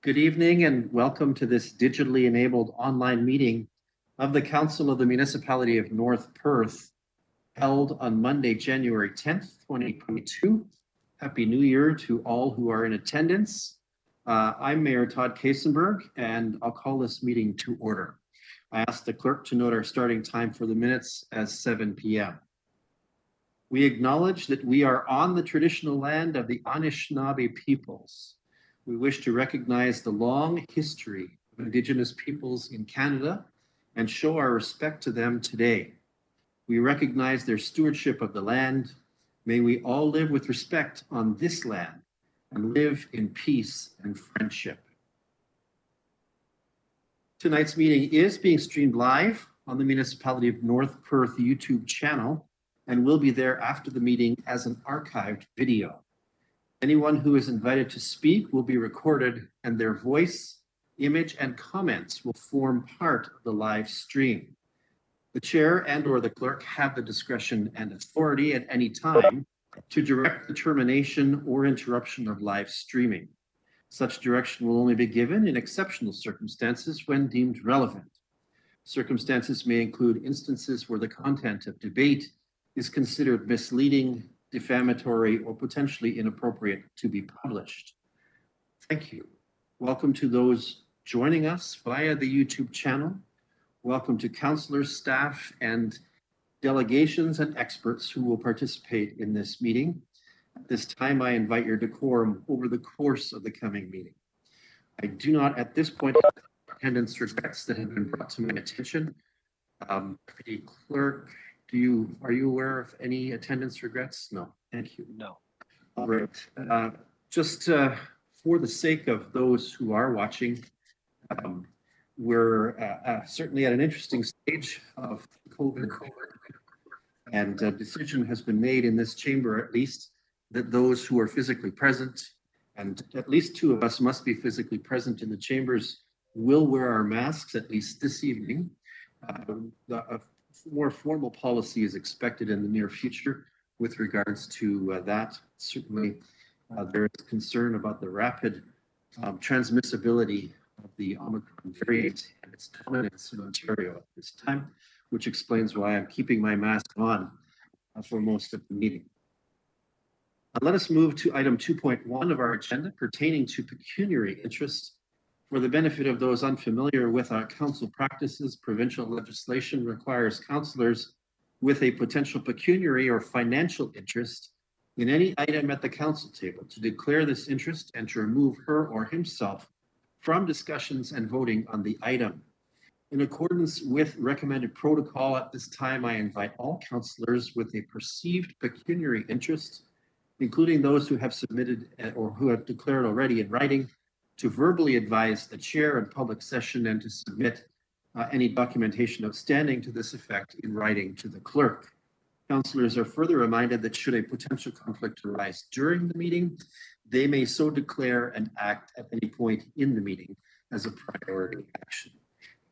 Good evening and welcome to this digitally enabled online meeting of the Council of the Municipality of North Perth, held on Monday, January 10th, 2022. Happy New Year to all who are in attendance. I'm Mayor Todd Kasenberg, and I'll call this meeting to order. I ask the clerk to note our starting time for the minutes as 7 p.m. We acknowledge that we are on the traditional land of the Anishinaabe peoples. We wish to recognize the long history of Indigenous peoples in Canada and show our respect to them today. We recognize their stewardship of the land. May we all live with respect on this land and live in peace and friendship. Tonight's meeting is being streamed live on the Municipality of North Perth YouTube channel and will be there after the meeting as an archived video. Anyone who is invited to speak will be recorded, and their voice, image, and comments will form part of the live stream. The chair and/or the clerk have the discretion and authority at any time to direct the termination or interruption of live streaming. Such direction will only be given in exceptional circumstances when deemed relevant. Circumstances may include instances where the content of debate is considered misleading, defamatory, or potentially inappropriate to be published. Thank you. Welcome to those joining us via the YouTube channel. Welcome to councillors, staff, and delegations and experts who will participate in this meeting. At this time, I invite your decorum over the course of the coming meeting. I do not at this point have attendance regrets that have been brought to my attention. The clerk, are you aware of any attendance regrets? No, thank you. No. All right. Just for the sake of those who are watching, we're certainly at an interesting stage of COVID, and a decision has been made in this chamber, at least, that those who are physically present, and at least two of us must be physically present in the chambers, will wear our masks, at least this evening. A more formal policy is expected in the near future with regards to that. Certainly, there is concern about the rapid transmissibility of the Omicron variant and its dominance in Ontario at this time, which explains why I'm keeping my mask on for most of the meeting. Let us move to item 2.1 of our agenda pertaining to pecuniary interest. For the benefit of those unfamiliar with our council practices, provincial legislation requires councillors with a potential pecuniary or financial interest in any item at the council table to declare this interest and to remove her or himself from discussions and voting on the item. In accordance with recommended protocol at this time, I invite all councillors with a perceived pecuniary interest, including those who have submitted or who have declared already in writing, to verbally advise the chair in public session and to submit any documentation outstanding to this effect in writing to the clerk. Councillors are further reminded that should a potential conflict arise during the meeting, they may so declare and act at any point in the meeting as a priority action.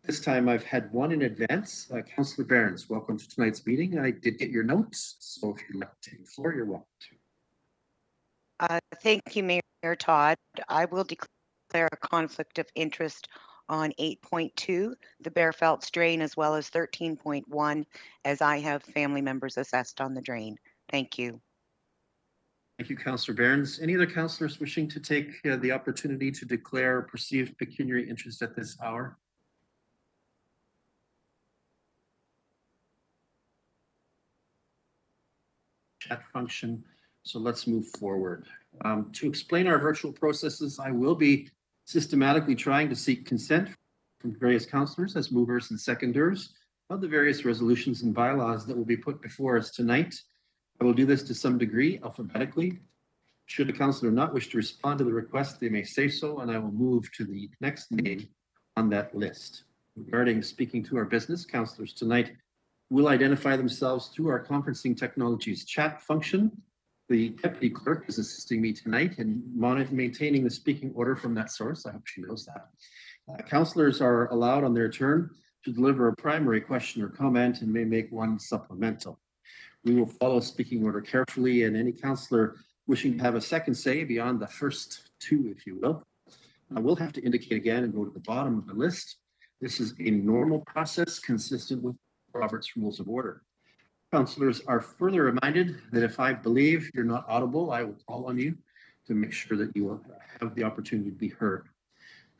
This time I've had one in advance. Councillor Behrens, welcome to tonight's meeting. I did get your notes, so if you'd like to take the floor, you're welcome to. Thank you, Mayor Todd. I will declare a conflict of interest on 8.2, the Bearfelt drain, as well as 13.1, as I have family members assessed on the drain. Thank you. Thank you, Councillor Behrens. Any other councillors wishing to take the opportunity to declare perceived pecuniary interest at this hour? Chat function. So let's move forward. To explain our virtual processes, I will be systematically trying to seek consent from various councillors as movers and seconders of the various resolutions and bylaws that will be put before us tonight. I will do this to some degree alphabetically. Should a councillor not wish to respond to the request, they may say so, and I will move to the next name on that list. Regarding speaking to our business, councillors tonight will identify themselves through our conferencing technologies chat function. The deputy clerk is assisting me tonight in maintaining the speaking order from that source. I hope she knows that. Councillors are allowed on their turn to deliver a primary question or comment and may make one supplemental. We will follow speaking order carefully, and any councillor wishing to have a second say beyond the first two, if you will, I will have to indicate again and go to the bottom of the list. This is a normal process consistent with Robert's Rules of Order. Councillors are further reminded that if I believe you're not audible, I will call on you to make sure that you will have the opportunity to be heard.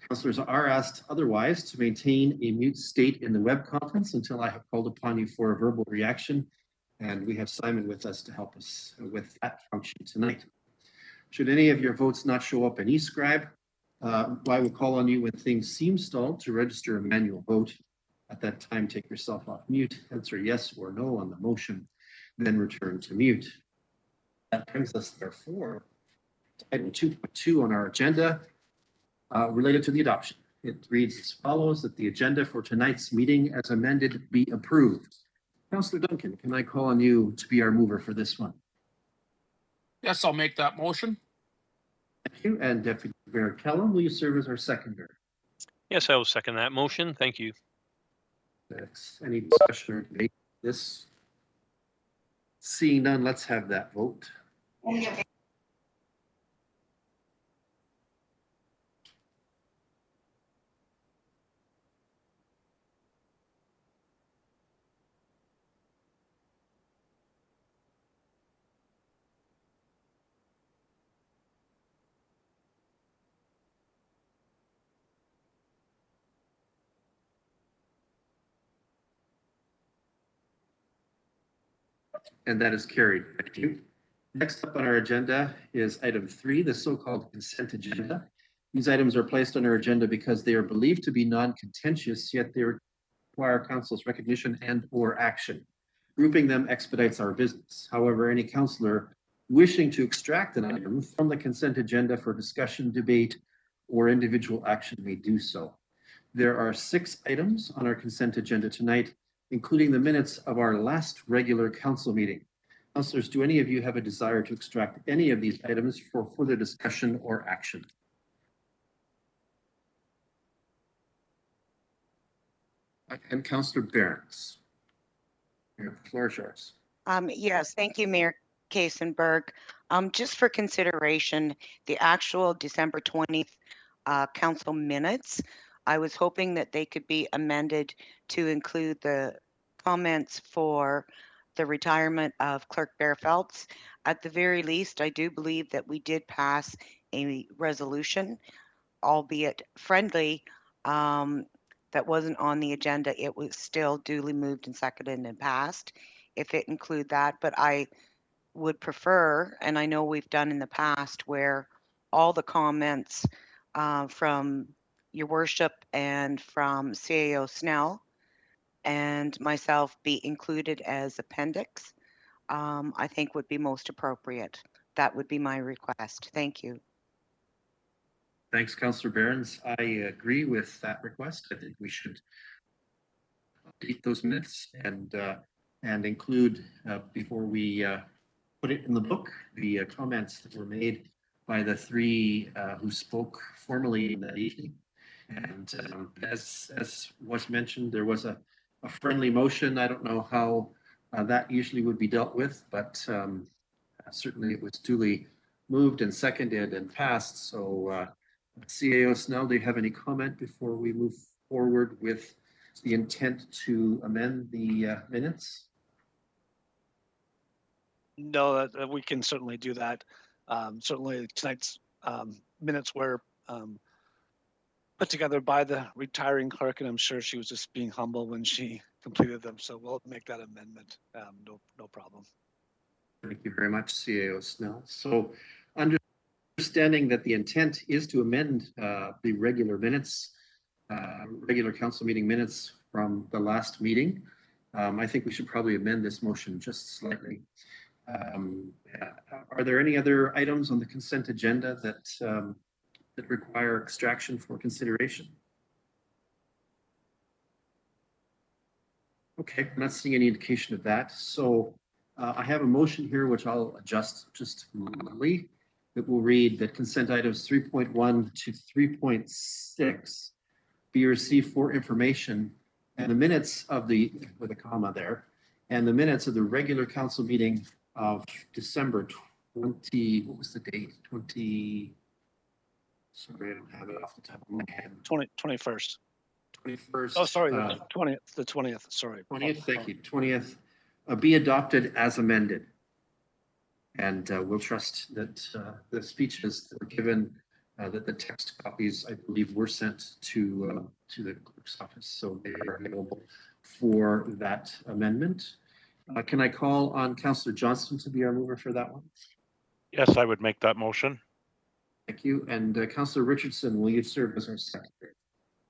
Councillors are asked otherwise to maintain a mute state in the web conference until I have called upon you for a verbal reaction. And we have Simon with us to help us with that function tonight. Should any of your votes not show up in eScribe, I will call on you when things seem stalled to register a manual vote. At that time, take yourself off mute, answer yes or no on the motion, then return to mute. That brings us therefore to item 2.2 on our agenda related to the adoption. It reads as follows, that the agenda for tonight's meeting as amended be approved. Councillor Duncan, can I call on you to be our mover for this one? Yes, I'll make that motion. Thank you. And Deputy Mayor Kellum, will you serve as our seconder? Yes, I will second that motion. Thank you. Any discussion or debate on this? Seeing none, let's have that vote. And that is carried. Thank you. Next up on our agenda is item 3, the so-called consent agenda. These items are placed on our agenda because they are believed to be non-contentious, yet they require council's recognition and or action. Grouping them expedites our business. However, any councillor wishing to extract an item from the consent agenda for discussion, debate, or individual action may do so. There are 6 items on our consent agenda tonight, including the minutes of our last regular council meeting. Councillors, do any of you have a desire to extract any of these items for further discussion or action? And Councillor Behrens. The floor is yours. Yes, thank you, Mayor Kasenberg. Just for consideration, the actual December 20th council minutes, I was hoping that they could be amended to include the comments for the retirement of Clerk Bearfeltz. At the very least, I do believe that we did pass a resolution, albeit friendly, that wasn't on the agenda. It was still duly moved and seconded and passed, if it include that. But I would prefer, and I know we've done in the past, where all the comments from your worship and from CAO Snell and myself be included as appendix, I think would be most appropriate. That would be my request. Thank you. Thanks, Councillor Behrens. I agree with that request. I think we should update those minutes and include, before we put it in the book, the comments that were made by the 3 who spoke formally in that evening. And as was mentioned, there was a friendly motion. I don't know how that usually would be dealt with, but certainly it was duly moved and seconded and passed. So CAO Snell, do you have any comment before we move forward with the intent to amend the minutes? No, we can certainly do that. Certainly tonight's minutes were put together by the retiring clerk, and I'm sure she was just being humble when she completed them. So we'll make that amendment. No problem. Thank you very much, CAO Snell. So understanding that the intent is to amend the regular minutes, regular council meeting minutes from the last meeting, I think we should probably amend this motion just slightly. Are there any other items on the consent agenda that that require extraction for consideration? Okay, I'm not seeing any indication of that. So I have a motion here, which I'll adjust just lightly. It will read that consent items 3.1 to 3.6 be received for information, and the minutes of the, with a comma there, and the minutes of the regular council meeting of December 20, what was the date? Sorry, I don't have it off the top of my head. 21st. 21st. Oh, sorry, the 20th, the 20th, sorry. 20th, thank you. 20th, be adopted as amended. And we'll trust that the speeches that were given, that the text copies, I believe, were sent to the clerk's office. So they are available for that amendment. Can I call on Councillor Johnston to be our mover for that one? Yes, I would make that motion. Thank you. And Councillor Richardson, will you serve as our secretary?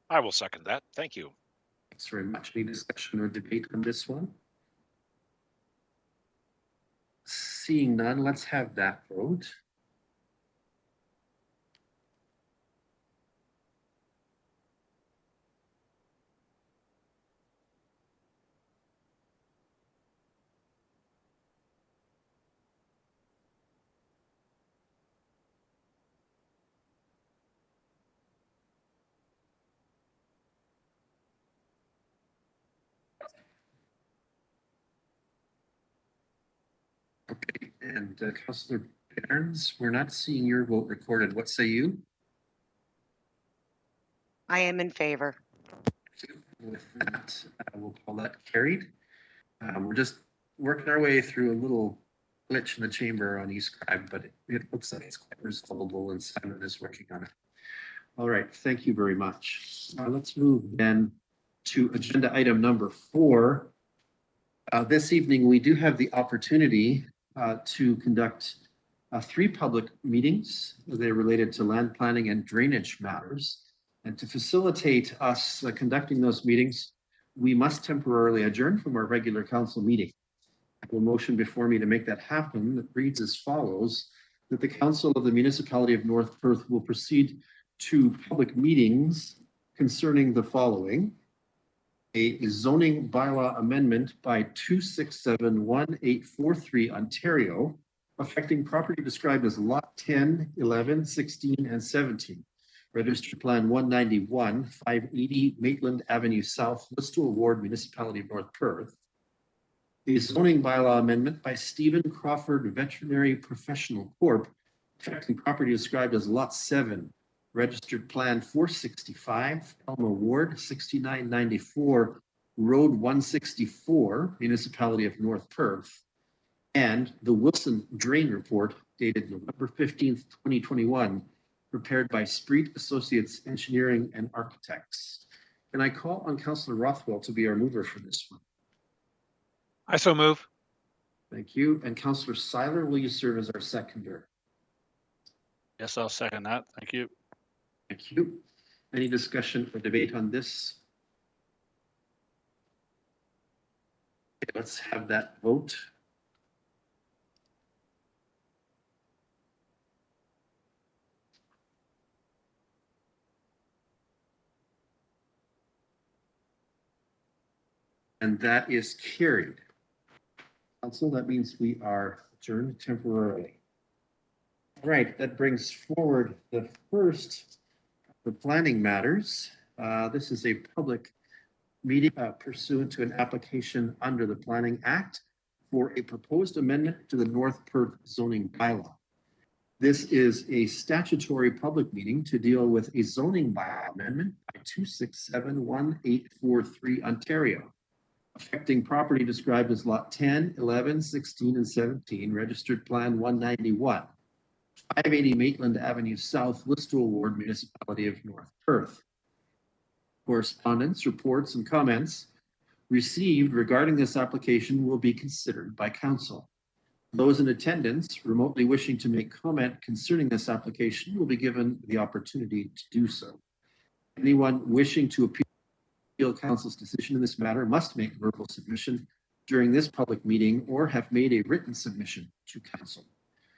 I will second that. Thank you. Thanks very much. Any discussion or debate on this one? Seeing none, let's have that vote. Okay, and Councillor Barnes, we're not seeing your vote recorded. What say you? I am in favor. With that, we'll call that carried. We're just working our way through a little glitch in the chamber on eScribe, but it looks like it's quite resolvable and Simon is working on it. All right, thank you very much. Let's move then to agenda item number 4. This evening, we do have the opportunity to conduct 3 public meetings. They're related to land planning and drainage matters. And to facilitate us conducting those meetings, we must temporarily adjourn from our regular council meeting. I have a motion before me to make that happen that reads as follows, that the Council of the Municipality of North Perth will proceed to public meetings concerning the following: a zoning bylaw amendment by 2671843 Ontario, affecting property described as Lot 10, 11, 16, and 17. Registered Plan 191, 580 Maitland Avenue South, Listowel Ward, Municipality of North Perth. A zoning bylaw amendment by Stephen Crawford Veterinary Professional Corp., affecting property described as Lot 7, Registered Plan 465, Elma Ward, 6994, Road 164, Municipality of North Perth. And the Wilson Drain Report dated November 15th, 2021, prepared by Spreet Associates Engineering and Architects. Can I call on Councillor Rothwell to be our mover for this one? I so move. Thank you. And Councillor Seiler, will you serve as our seconder? Yes, I'll second that. Thank you. Thank you. Any discussion or debate on this? Okay, let's have that vote. And that is carried. Council, that means we are adjourned temporarily. All right, that brings forward the first of the planning matters. This is a public meeting pursuant to an application under the Planning Act for a proposed amendment to the North Perth zoning bylaw. This is a statutory public meeting to deal with a zoning bylaw amendment by 2671843 Ontario, affecting property described as Lot 10, 11, 16, and 17, Registered Plan 191, 580 Maitland Avenue South, Listowel Ward, Municipality of North Perth. Correspondence, reports, and comments received regarding this application will be considered by council. Those in attendance remotely wishing to make comment concerning this application will be given the opportunity to do so. Anyone wishing to appeal council's decision in this matter must make verbal submission during this public meeting or have made a written submission to council.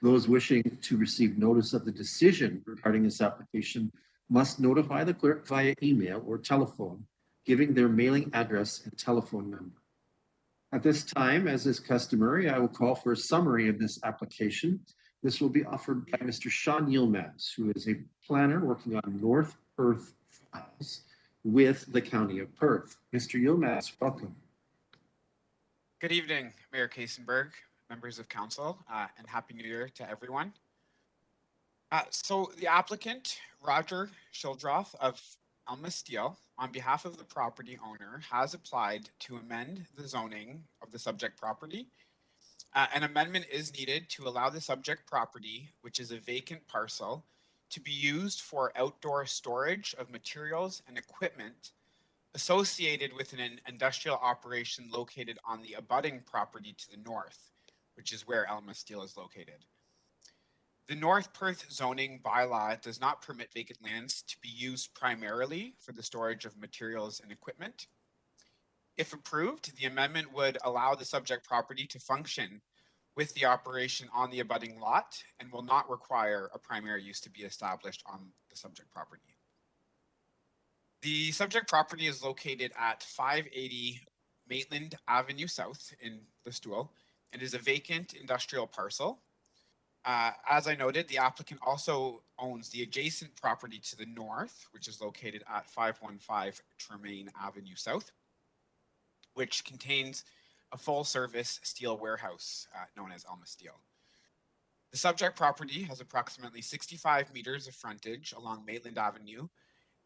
Those wishing to receive notice of the decision regarding this application must notify the clerk via email or telephone, giving their mailing address and telephone number. At this time, as is customary, I will call for a summary of this application. This will be offered by Mr. Sean Yilmaz, who is a planner working on North Perth files with the County of Perth. Mr. Yilmaz, welcome. Good evening, Mayor Kasenberg, members of council, and Happy New Year to everyone. So the applicant, Roger Shildroth of Elma Steel, on behalf of the property owner, has applied to amend the zoning of the subject property. An amendment is needed to allow the subject property, which is a vacant parcel, to be used for outdoor storage of materials and equipment associated with an industrial operation located on the abutting property to the north, which is where Elma Steel is located. The North Perth zoning bylaw does not permit vacant lands to be used primarily for the storage of materials and equipment. If approved, the amendment would allow the subject property to function with the operation on the abutting lot and will not require a primary use to be established on the subject property. The subject property is located at 580 Maitland Avenue South in Listowel and is a vacant industrial parcel. As I noted, the applicant also owns the adjacent property to the north, which is located at 515 Tremaine Avenue South, which contains a full-service steel warehouse known as Elma Steel. The subject property has approximately 65 meters of frontage along Maitland Avenue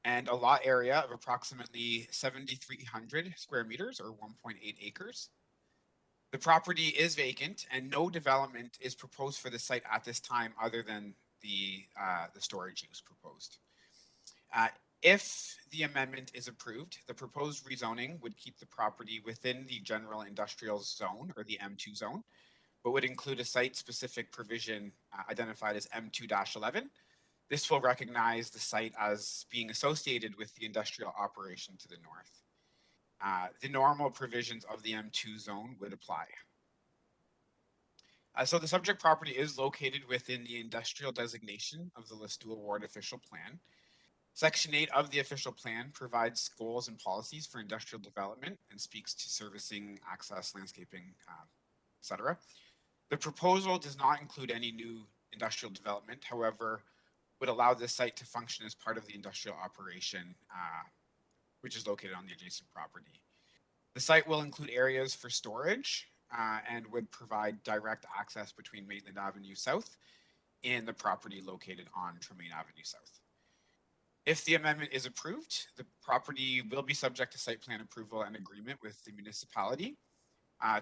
and a lot area of approximately 7,300 square meters or 1.8 acres. The property is vacant and no development is proposed for the site at this time other than the storage use proposed. If the amendment is approved, the proposed rezoning would keep the property within the general industrial zone or the M2 zone, but would include a site-specific provision identified as M2-11. This will recognize the site as being associated with the industrial operation to the north. The normal provisions of the M2 zone would apply. So the subject property is located within the industrial designation of the Listowel Ward Official Plan. Section 8 of the official plan provides goals and policies for industrial development and speaks to servicing, access, landscaping, etc. The proposal does not include any new industrial development, however, would allow this site to function as part of the industrial operation, which is located on the adjacent property. The site will include areas for storage and would provide direct access between Maitland Avenue South and the property located on Tremaine Avenue South. If the amendment is approved, the property will be subject to site plan approval and agreement with the municipality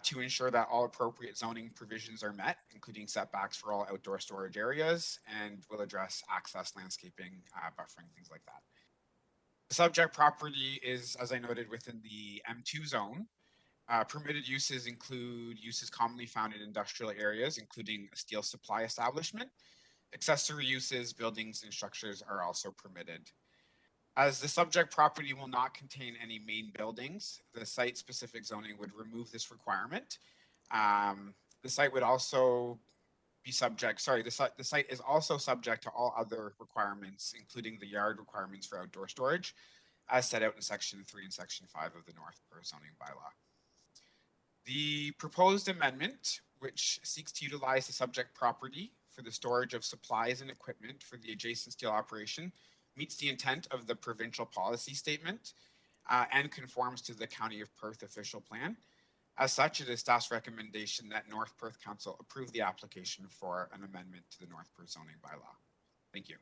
to ensure that all appropriate zoning provisions are met, including setbacks for all outdoor storage areas, and will address access, landscaping, buffering, things like that. The subject property is, as I noted, within the M2 zone. Permitted uses include uses commonly found in industrial areas, including a steel supply establishment. Accessory uses, buildings, and structures are also permitted. As the subject property will not contain any main buildings, the site-specific zoning would remove this requirement. The site would also be subject, the site is also subject to all other requirements, including the yard requirements for outdoor storage, as set out in Section 3 and Section 5 of the North Perth zoning bylaw. The proposed amendment, which seeks to utilize the subject property for the storage of supplies and equipment for the adjacent steel operation, meets the intent of the provincial policy statement and conforms to the County of Perth official plan. As such, it is staff's recommendation that North Perth Council approve the application for an amendment to the North Perth zoning bylaw. Thank you.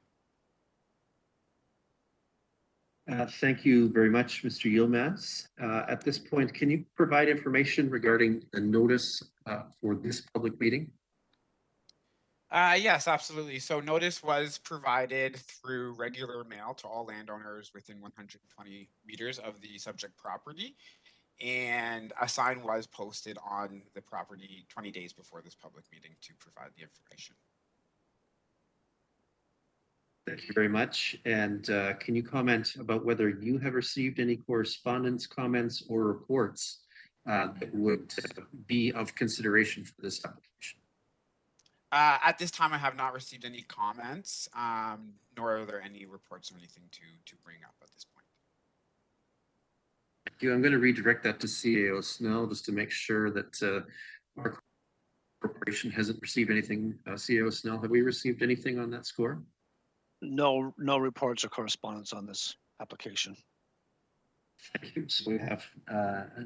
Thank you very much, Mr. Yilmaz. At this point, can you provide information regarding the notice for this public meeting? Yes, absolutely. So notice was provided through regular mail to all landowners within 120 meters of the subject property. And a sign was posted on the property 20 days before this public meeting to provide the information. Thank you very much. And can you comment about whether you have received any correspondence, comments, or reports that would be of consideration for this application? At this time, I have not received any comments, nor are there any reports or anything to bring up at this point. Thank you. I'm going to redirect that to CAO Snell just to make sure that our corporation hasn't received anything. CAO Snell, have we received anything on that score? No reports or correspondence on this application. Thank you. So we have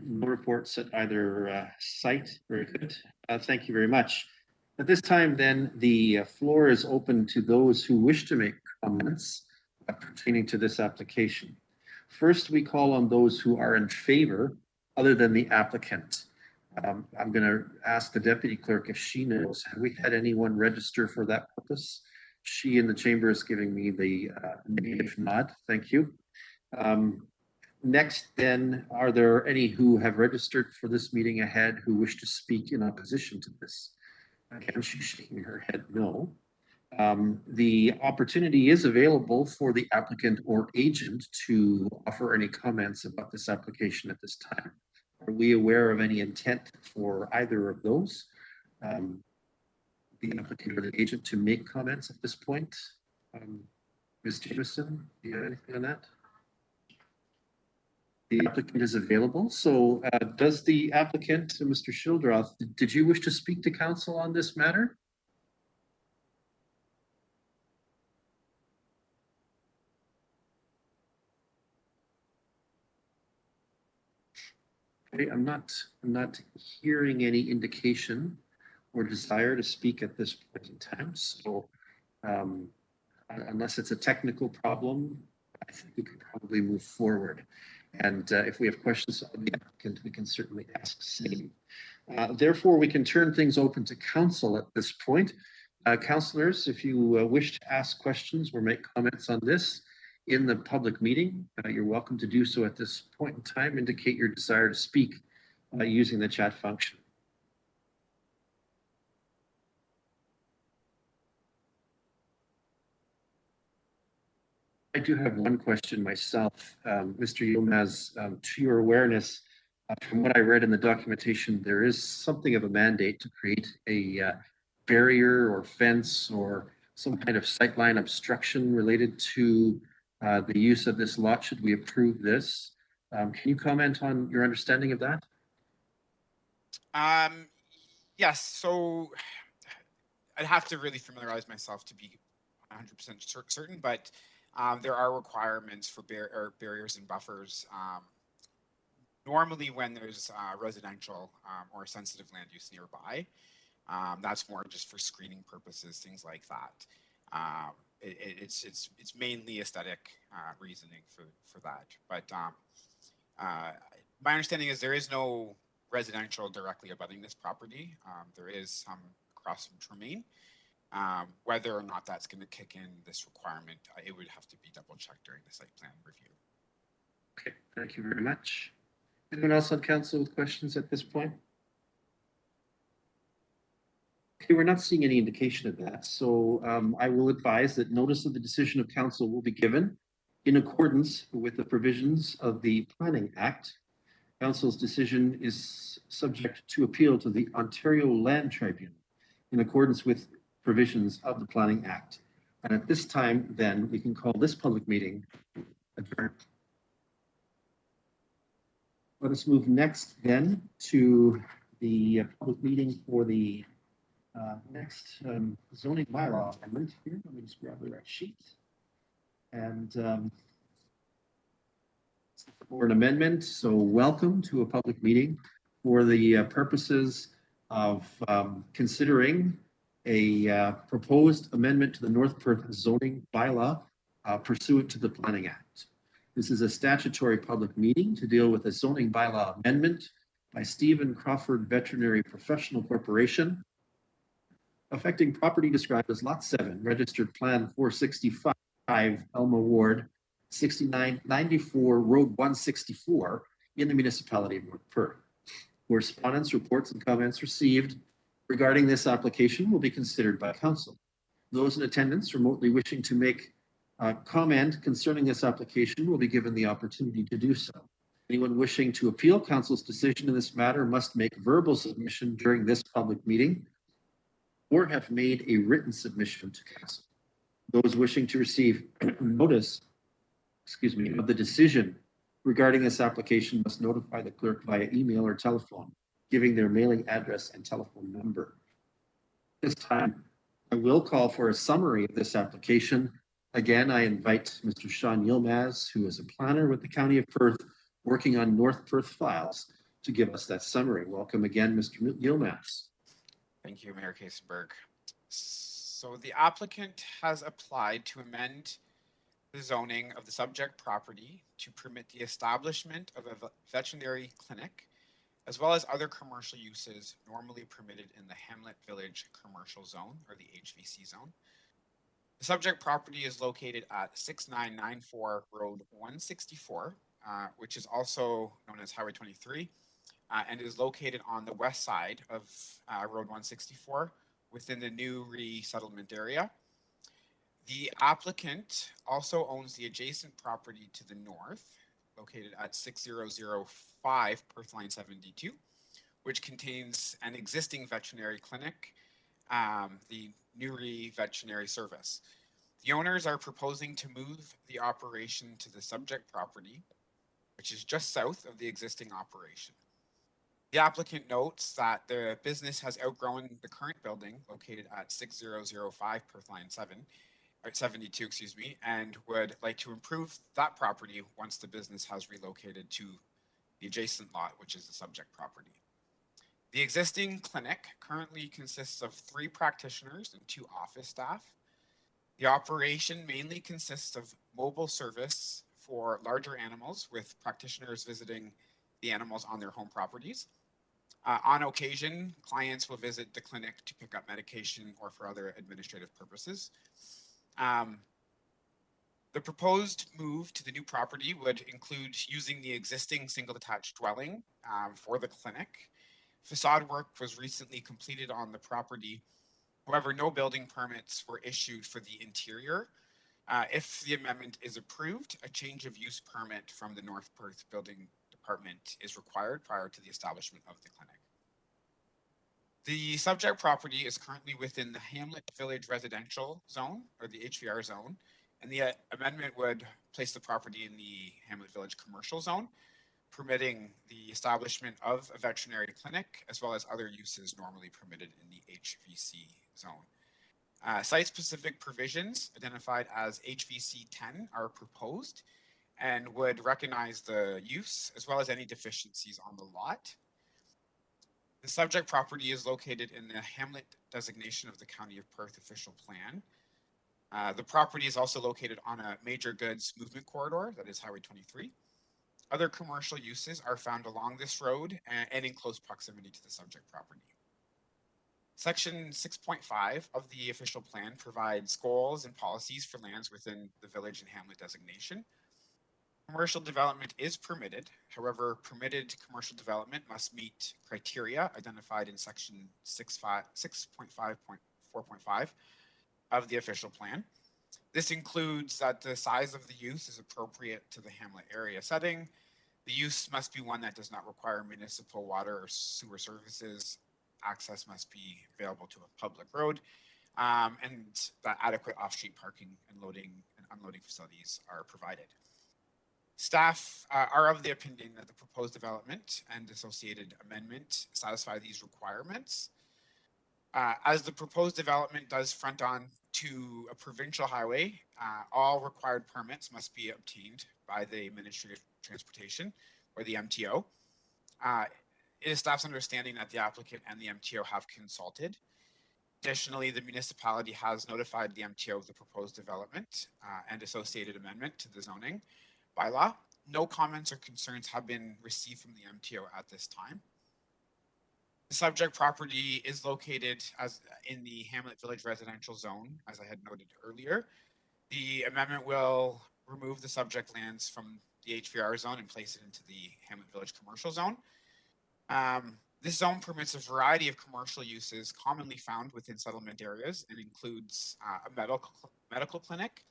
no reports at either site. Very good. Thank you very much. At this time, then, the floor is open to those who wish to make comments pertaining to this application. First, we call on those who are in favor, other than the applicant. I'm going to ask the deputy clerk if she knows. Have we had anyone register for that purpose? She in the chamber is giving me the negative nod. Thank you. Next, then, are there any who have registered for this meeting ahead who wish to speak in opposition to this? Again, she's shaking her head no. The opportunity is available for the applicant or agent to offer any comments about this application at this time. Are we aware of any intent for either of those? The applicant or the agent to make comments at this point? Ms. Jameson, do you have anything on that? The applicant is available. So does the applicant, Mr. Schildroth, did you wish to speak to council on this matter? Okay, I'm not hearing any indication or desire to speak at this point in time. So unless it's a technical problem, I think we could probably move forward. And if we have questions of the applicant, we can certainly ask same. Therefore, we can turn things open to council at this point. Councillors, if you wish to ask questions or make comments on this in the public meeting, you're welcome to do so at this point in time. Indicate your desire to speak using the chat function. I do have one question myself, Mr. Yilmaz, to your awareness, from what I read in the documentation, there is something of a mandate to create a barrier or fence or some kind of sightline obstruction related to the use of this lot should we approve this. Can you comment on your understanding of that? Yes, so I'd have to really familiarize myself to be 100% certain, but there are requirements for barriers and buffers. Normally when there's residential or sensitive land use nearby, that's more just for screening purposes, things like that. It's mainly aesthetic reasoning for that. But my understanding is there is no residential directly abutting this property. There is some across from Tremaine. Whether or not that's going to kick in this requirement, it would have to be double checked during the site plan review. Okay, thank you very much. Anyone else on council with questions at this point? Okay, we're not seeing any indication of that. So I will advise that notice of the decision of council will be given in accordance with the provisions of the Planning Act. Council's decision is subject to appeal to the Ontario Land Tribunal in accordance with provisions of the Planning Act. And at this time, then, we can call this public meeting adjourned. Let us move next, then, to the public meeting for the next zoning bylaw amendment here. Let me just grab the right sheet. And for an amendment, so welcome to a public meeting for the purposes of considering a proposed amendment to the North Perth zoning bylaw pursuant to the Planning Act. This is a statutory public meeting to deal with a zoning bylaw amendment by Stephen Crawford Veterinary Professional Corporation, affecting property described as Lot 7, Registered Plan 465, Elma Ward, 6994 Road 164 in the municipality of North Perth. Correspondence, reports, and comments received regarding this application will be considered by council. Those in attendance remotely wishing to make a comment concerning this application will be given the opportunity to do so. Anyone wishing to appeal council's decision in this matter must make verbal submission during this public meeting or have made a written submission to council. Those wishing to receive notice, of the decision regarding this application must notify the clerk via email or telephone, giving their mailing address and telephone number. This time, I will call for a summary of this application. Again, I invite Mr. Sean Yilmaz, who is a planner with the County of Perth, working on North Perth files, to give us that summary. Welcome again, Mr. Yilmaz. Thank you, Mayor Kasenberg. So the applicant has applied to amend the zoning of the subject property to permit the establishment of a veterinary clinic, as well as other commercial uses normally permitted in the Hamlet Village Commercial Zone, or the HVC zone. The subject property is located at 6994 Road 164, which is also known as Highway 23, and is located on the west side of Road 164 within the new resettlement area. The applicant also owns the adjacent property to the north, located at 6005 Perth Line 72, which contains an existing veterinary clinic, the Newry Veterinary Service. The owners are proposing to move the operation to the subject property, which is just south of the existing operation. The applicant notes that the business has outgrown the current building located at 6005 Perth Line 72, excuse me, and would like to improve that property once the business has relocated to the adjacent lot, which is the subject property. The existing clinic currently consists of 3 practitioners and 2 office staff. The operation mainly consists of mobile service for larger animals, with practitioners visiting the animals on their home properties. On occasion, clients will visit the clinic to pick up medication or for other administrative purposes. The proposed move to the new property would include using the existing single detached dwelling for the clinic. Facade work was recently completed on the property. However, no building permits were issued for the interior. If the amendment is approved, a change of use permit from the North Perth Building Department is required prior to the establishment of the clinic. The subject property is currently within the Hamlet Village Residential Zone, or the HVR zone, and the amendment would place the property in the Hamlet Village Commercial Zone, permitting the establishment of a veterinary clinic, as well as other uses normally permitted in the HVC zone. Site-specific provisions identified as HVC 10 are proposed and would recognize the use as well as any deficiencies on the lot. The subject property is located in the Hamlet designation of the County of Perth official plan. The property is also located on a major goods movement corridor, that is Highway 23. Other commercial uses are found along this road and in close proximity to the subject property. Section 6.5 of the official plan provides goals and policies for lands within the village and hamlet designation. Commercial development is permitted. However, permitted commercial development must meet criteria identified in section 6.5.4.5 of the official plan. This includes that the size of the use is appropriate to the hamlet area setting. The use must be one that does not require municipal water or sewer services. Access must be available to a public road, and that adequate off-street parking and loading and unloading facilities are provided. Staff are of the opinion that the proposed development and associated amendment satisfy these requirements. As the proposed development does front on to a provincial highway, all required permits must be obtained by the Ministry of Transportation, or the MTO. It is staff's understanding that the applicant and the MTO have consulted. Additionally, the municipality has notified the MTO of the proposed development and associated amendment to the zoning bylaw. No comments or concerns have been received from the MTO at this time. The subject property is located in the Hamlet Village Residential Zone, as I had noted earlier. The amendment will remove the subject lands from the HVR zone and place it into the Hamlet Village Commercial Zone. This zone permits a variety of commercial uses commonly found within settlement areas and includes a medical clinic,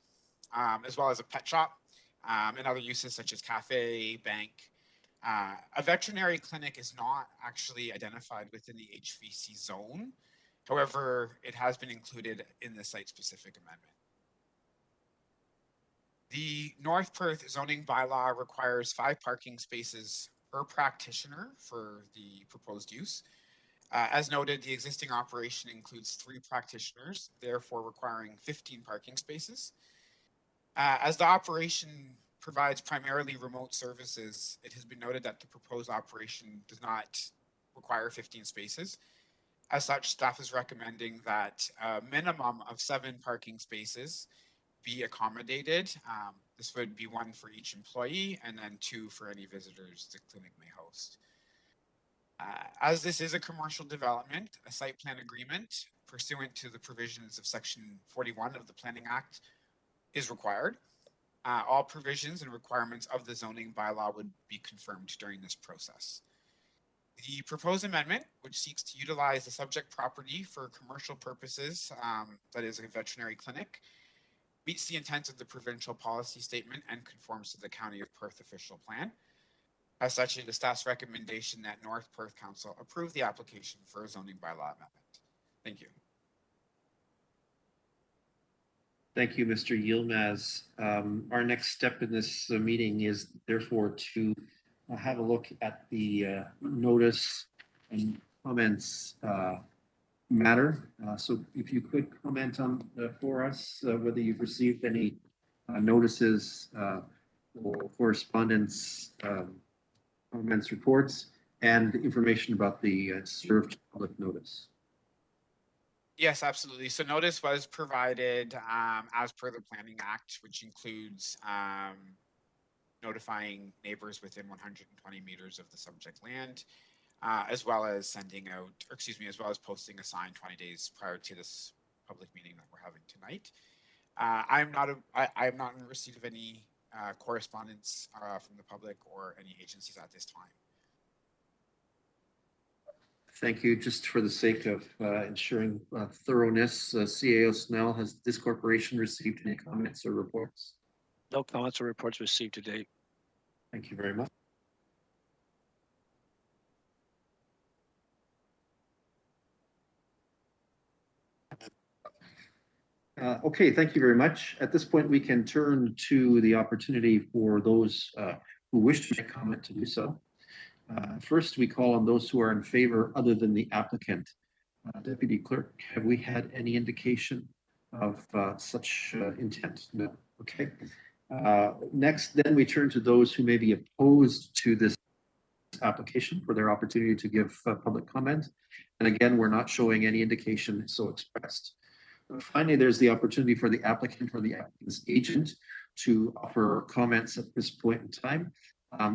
as well as a pet shop, and other uses such as cafe, bank. A veterinary clinic is not actually identified within the HVC zone. However, it has been included in the site-specific amendment. The North Perth zoning bylaw requires 5 parking spaces per practitioner for the proposed use. As noted, the existing operation includes 3 practitioners, therefore requiring 15 parking spaces. As the operation provides primarily remote services, it has been noted that the proposed operation does not require 15 spaces. As such, staff is recommending that a minimum of 7 parking spaces be accommodated. This would be 1 for each employee and then 2 for any visitors the clinic may host. As this is a commercial development, a site plan agreement pursuant to the provisions of Section 41 of the Planning Act is required. All provisions and requirements of the zoning bylaw would be confirmed during this process. The proposed amendment, which seeks to utilize the subject property for commercial purposes, that is a veterinary clinic, meets the intent of the provincial policy statement and conforms to the County of Perth official plan. As such, it is staff's recommendation that North Perth Council approve the application for a zoning bylaw amendment. Thank you. Thank you, Mr. Yilmaz. Our next step in this meeting is therefore to have a look at the notice and comments matter. So if you could comment on for us whether you've received any notices or correspondence, comments, reports, and information about the served public notice. Yes, absolutely. So notice was provided as per the Planning Act, which includes notifying neighbors within 120 meters of the subject land, as well as sending out, or excuse me, as well as posting a sign 20 days prior to this public meeting that we're having tonight. I'm not in receipt of any correspondence from the public or any agencies at this time. Thank you. Just for the sake of ensuring thoroughness, CAO Snell, has this corporation received any comments or reports? No comments or reports received to date. Thank you very much. Okay, thank you very much. At this point, we can turn to the opportunity for those who wish to make comment to do so. First, we call on those who are in favor other than the applicant. Deputy Clerk, have we had any indication of such intent? No. Okay. Next, then we turn to those who may be opposed to this application for their opportunity to give public comment. And again, we're not showing any indication so expressed. Finally, there's the opportunity for the applicant or the applicant's agent to offer comments at this point in time.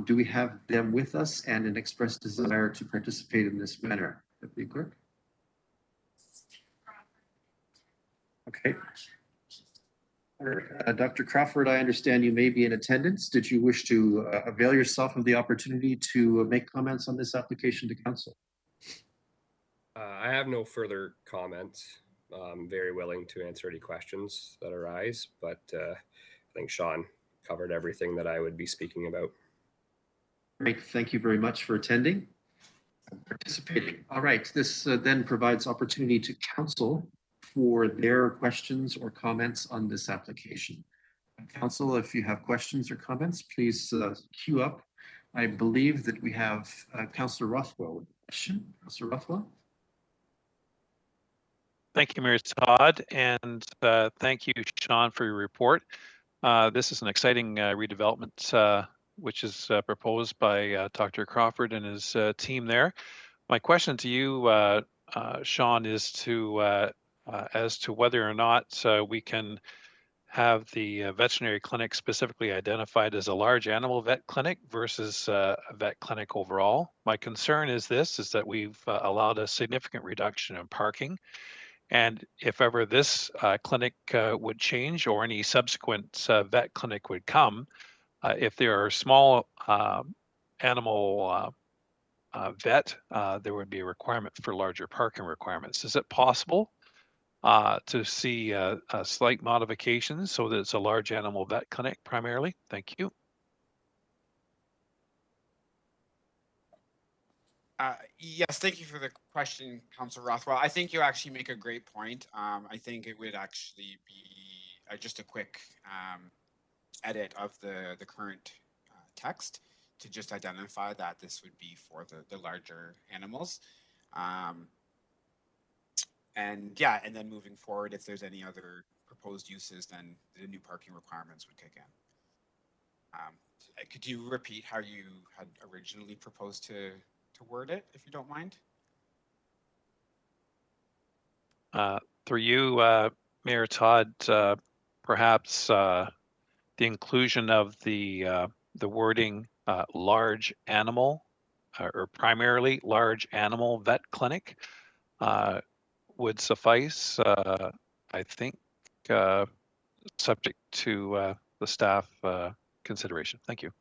Do we have them with us and an expressed desire to participate in this manner? Deputy Clerk? Okay. Dr. Crawford, I understand you may be in attendance. Did you wish to avail yourself of the opportunity to make comments on this application to council? I have no further comments. I'm very willing to answer any questions that arise, but I think Sean covered everything that I would be speaking about. Great. Thank you very much for attending and participating. All right. This then provides opportunity to council for their questions or comments on this application. Council, if you have questions or comments, please queue up. I believe that we have Councillor Rothwell with a question. Councillor Rothwell. Thank you, Mayor Todd, and thank you, Sean, for your report. This is an exciting redevelopment which is proposed by Dr. Crawford and his team there. My question to you, Sean, is to as to whether or not we can have the veterinary clinic specifically identified as a large animal vet clinic versus a vet clinic overall. My concern is that we've allowed a significant reduction in parking. And if ever this clinic would change or any subsequent vet clinic would come, if there are small animal vet, there would be a requirement for larger parking requirements. Is it possible to see slight modifications so that it's a large animal vet clinic primarily? Thank you. Yes, thank you for the question, Councillor Rothwell. I think you actually make a great point. I think it would actually be just a quick edit of the current text to just identify that this would be for the larger animals. And yeah, and then moving forward, if there's any other proposed uses, then the new parking requirements would kick in. Could you repeat how you had originally proposed to word it, if you don't mind? Through you, Mayor Todd, perhaps the inclusion of the wording large animal or primarily large animal vet clinic would suffice. I think subject to the staff consideration. Thank you.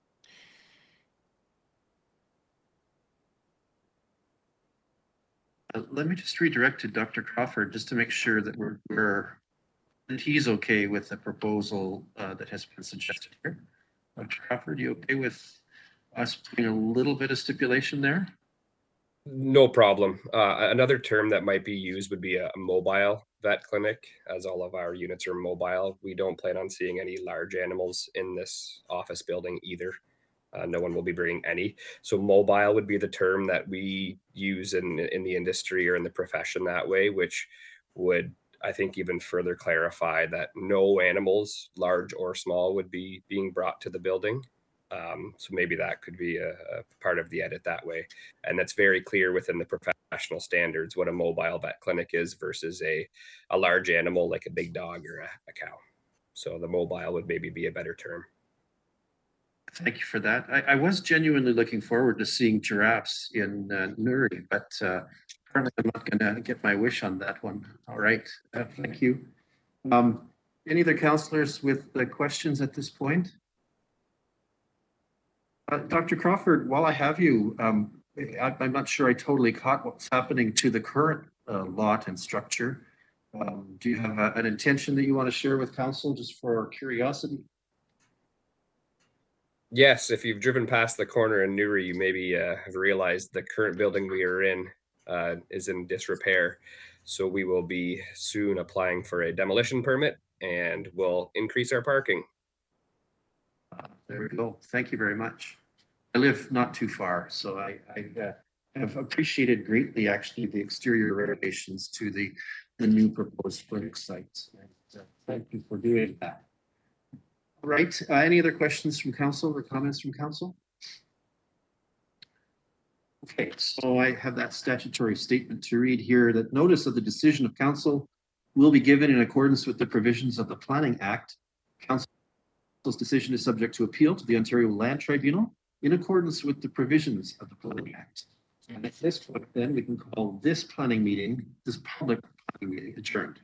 Let me just redirect to Dr. Crawford just to make sure that that he's okay with the proposal that has been suggested here. Dr. Crawford, you okay with us putting a little bit of stipulation there? No problem. Another term that might be used would be a mobile vet clinic, as all of our units are mobile. We don't plan on seeing any large animals in this office building either. No one will be bringing any. So mobile would be the term that we use in the industry or in the profession that way, which would, I think, even further clarify that no animals, large or small, would be being brought to the building. So maybe that could be a part of the edit that way. And that's very clear within the professional standards what a mobile vet clinic is versus a large animal like a big dog or a cow. So the mobile would maybe be a better term. Thank you for that. I was genuinely looking forward to seeing giraffes in Nuri, but apparently I'm not going to get my wish on that one. All right, thank you. Any other councillors with questions at this point? Dr. Crawford, while I have you, I'm not sure I totally caught what's happening to the current lot and structure. Do you have an intention that you want to share with council just for curiosity? Yes, if you've driven past the corner in Newry, you maybe have realized the current building we are in is in disrepair. So we will be soon applying for a demolition permit and will increase our parking. There we go. Thank you very much. I live not too far, so I have appreciated greatly actually the exterior renovations to the new proposed clinic site. And, thank you for doing that. All right. Any other questions from council or comments from council? Okay, so I have that statutory statement to read here that notice of the decision of council will be given in accordance with the provisions of the Planning Act. Council's decision is subject to appeal to the Ontario Land Tribunal in accordance with the provisions of the Planning Act. And at this point, then we can call this planning meeting, this public planning meeting, adjourned.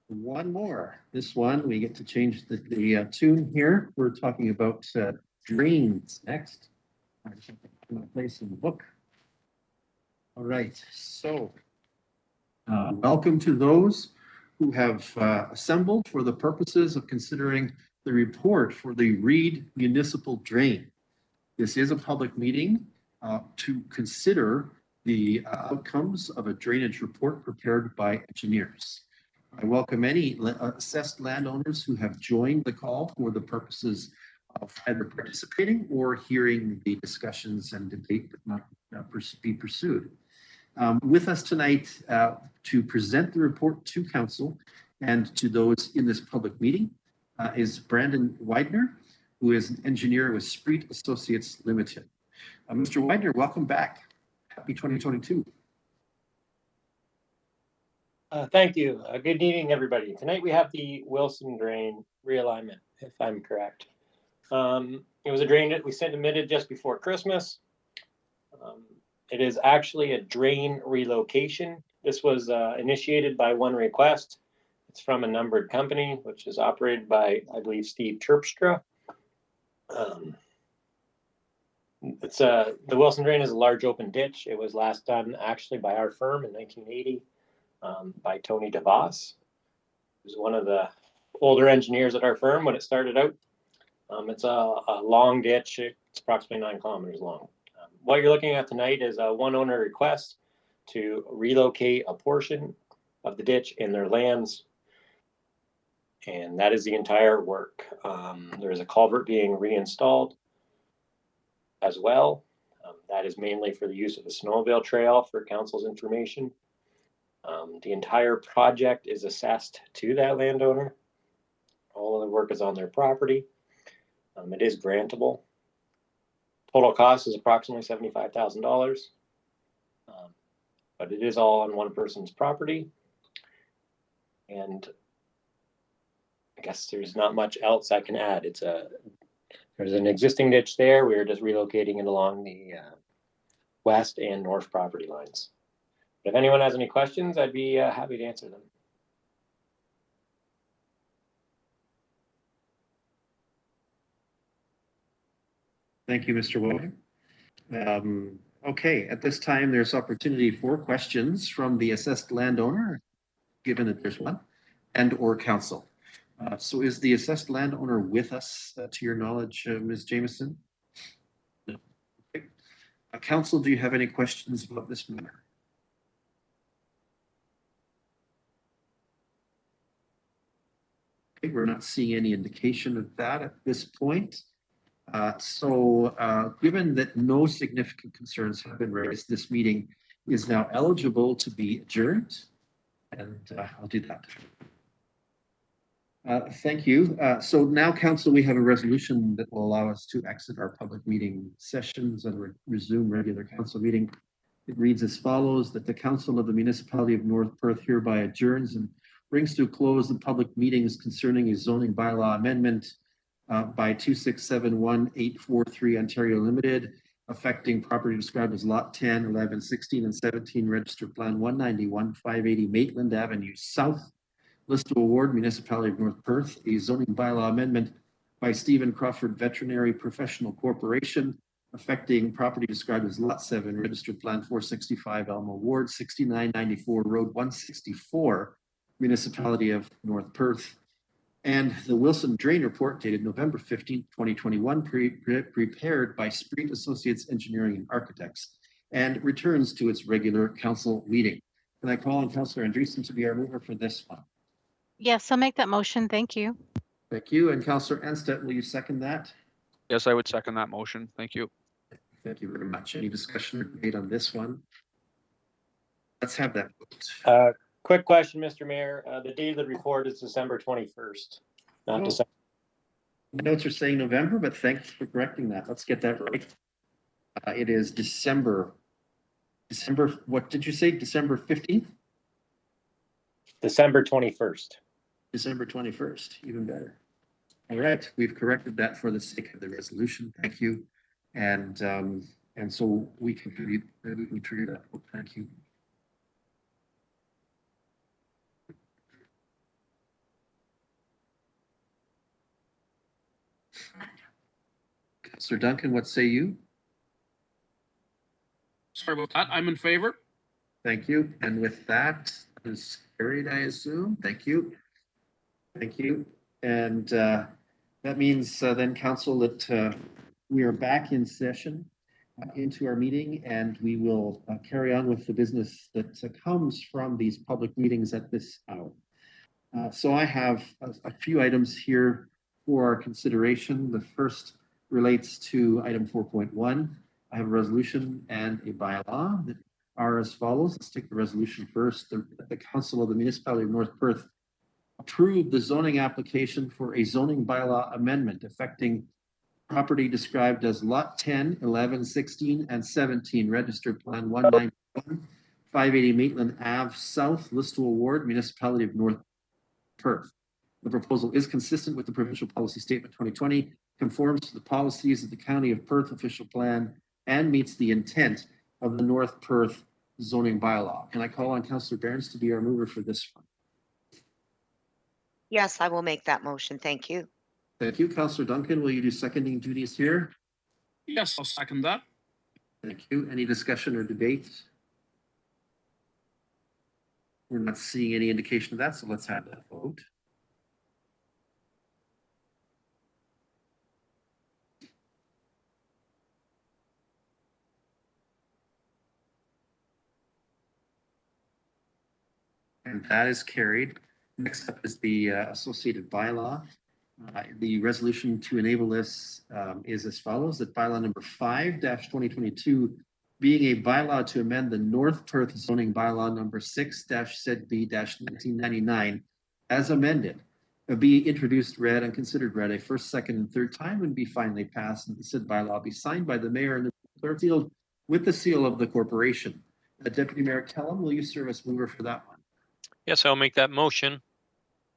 One more. This one, we get to change the tune here. We're talking about drains next. I just have to put my place in the book. All right, so welcome to those who have assembled for the purposes of considering the report for the Reed Municipal Drain. This is a public meeting to consider the outcomes of a drainage report prepared by engineers. I welcome any assessed landowners who have joined the call for the purposes of either participating or hearing the discussions and debate that might be pursued. With us tonight to present the report to council and to those in this public meeting is Brandon Widener, who is an engineer with Spreet Associates Limited. Mr. Widener, welcome back. Happy 2022. Thank you. Good evening, everybody. Tonight we have the Wilson drain realignment, if I'm correct. It was a drain that we submitted just before Christmas. It is actually a drain relocation. This was initiated by one request. It's from a numbered company, which is operated by, I believe, Steve Terpstra. The Wilson drain is a large open ditch. It was last done actually by our firm in 1980. By Tony DeVos, who's one of the older engineers at our firm when it started out. It's a long ditch. It's approximately 9 kilometers long. What you're looking at tonight is a one owner request to relocate a portion of the ditch in their lands. And that is the entire work. There is a culvert being reinstalled as well. That is mainly for the use of the snowmobile trail for council's information. The entire project is assessed to that landowner. All of the work is on their property. It is grantable. Total cost is approximately $75,000. but it is all on one person's property. And I guess there's not much else I can add. There's an existing ditch there. We're just relocating it along the west and north property lines. If anyone has any questions, I'd be happy to answer them. Thank you, Mr. William. Okay, at this time, there's opportunity for questions from the assessed landowner, given that there's one, and or council. So is the assessed landowner with us, to your knowledge, Ms. Jameson? No. Okay. Council, do you have any questions about this matter? Okay, we're not seeing any indication of that at this point. Given that no significant concerns have been raised, this meeting is now eligible to be adjourned. And I'll do that. Thank you. So now, council, we have a resolution that will allow us to exit our public meeting sessions and resume regular council meeting. It reads as follows: that the council of the municipality of North Perth hereby adjourns and brings to a close the public meetings concerning a zoning bylaw amendment by 2671843 Ontario Limited, affecting property described as Lot 10, 11, 16, and 17, Registered Plan 191, 580 Maitland Avenue South, List of Award, Municipality of North Perth, a zoning bylaw amendment by Stephen Crawford Veterinary Professional Corporation, affecting property described as Lot 7, Registered Plan 465 Elmo Ward, 6994 Road 164, Municipality of North Perth, and the Wilson Drain Report dated November 15, 2021, prepared by Street Associates Engineering and Architects, and returns to its regular council meeting. Can I call on Councillor Andreessen to be our mover for this one? Yes, I'll make that motion. Thank you. Thank you. And Councillor Anstett, will you second that? Yes, I would second that motion. Thank you. Thank you very much. Any discussion or debate on this one? Let's have that vote. Quick question, Mr. Mayor. The date of the report is December 21st, not December. Notes are saying November, but thanks for correcting that. Let's get that right. It is December, what did you say? December 15th? December 21st. December 21st, even better. All right, we've corrected that for the sake of the resolution. Thank you. And so we can trigger that. Thank you. Sir Duncan, what say you? Sorry about that. I'm in favor. Thank you. And with that is carried, I assume. Thank you. Thank you. And that means then, council, that we are back in session into our meeting, and we will carry on with the business that comes from these public meetings at this hour. So I have a few items here for our consideration. The first relates to item 4.1. I have a resolution and a bylaw that are as follows. Let's take the resolution first. The Council of the Municipality of North Perth approved the zoning application for a zoning bylaw amendment affecting property described as Lot 10, 11, 16, and 17, Registered Plan 191, 580 Maitland Ave South, Listowel Ward, Municipality of North Perth. The proposal is consistent with the Provincial Policy Statement 2020, conforms to the policies of the County of Perth official plan, and meets the intent of the North Perth zoning bylaw. Can I call on Councillor Berens to be our mover for this one? Yes, I will make that motion. Thank you. Thank you. Councillor Duncan, will you do seconding duties here? Yes, I'll second that. Thank you. Any discussion or debate? We're not seeing any indication of that, so let's have that vote. And that is carried. Next up is the associated bylaw. The resolution to enable this is as follows: that bylaw number 5-2022, being a bylaw to amend the North Perth zoning bylaw number 6-ZB-1999 as amended, be introduced, read, and considered read a first, second, and third time, and be finally passed, and the said bylaw be signed by the mayor and the clerk field with the seal of the corporation. Deputy Mayor Kellum, will you serve as mover for that one? Yes, I'll make that motion.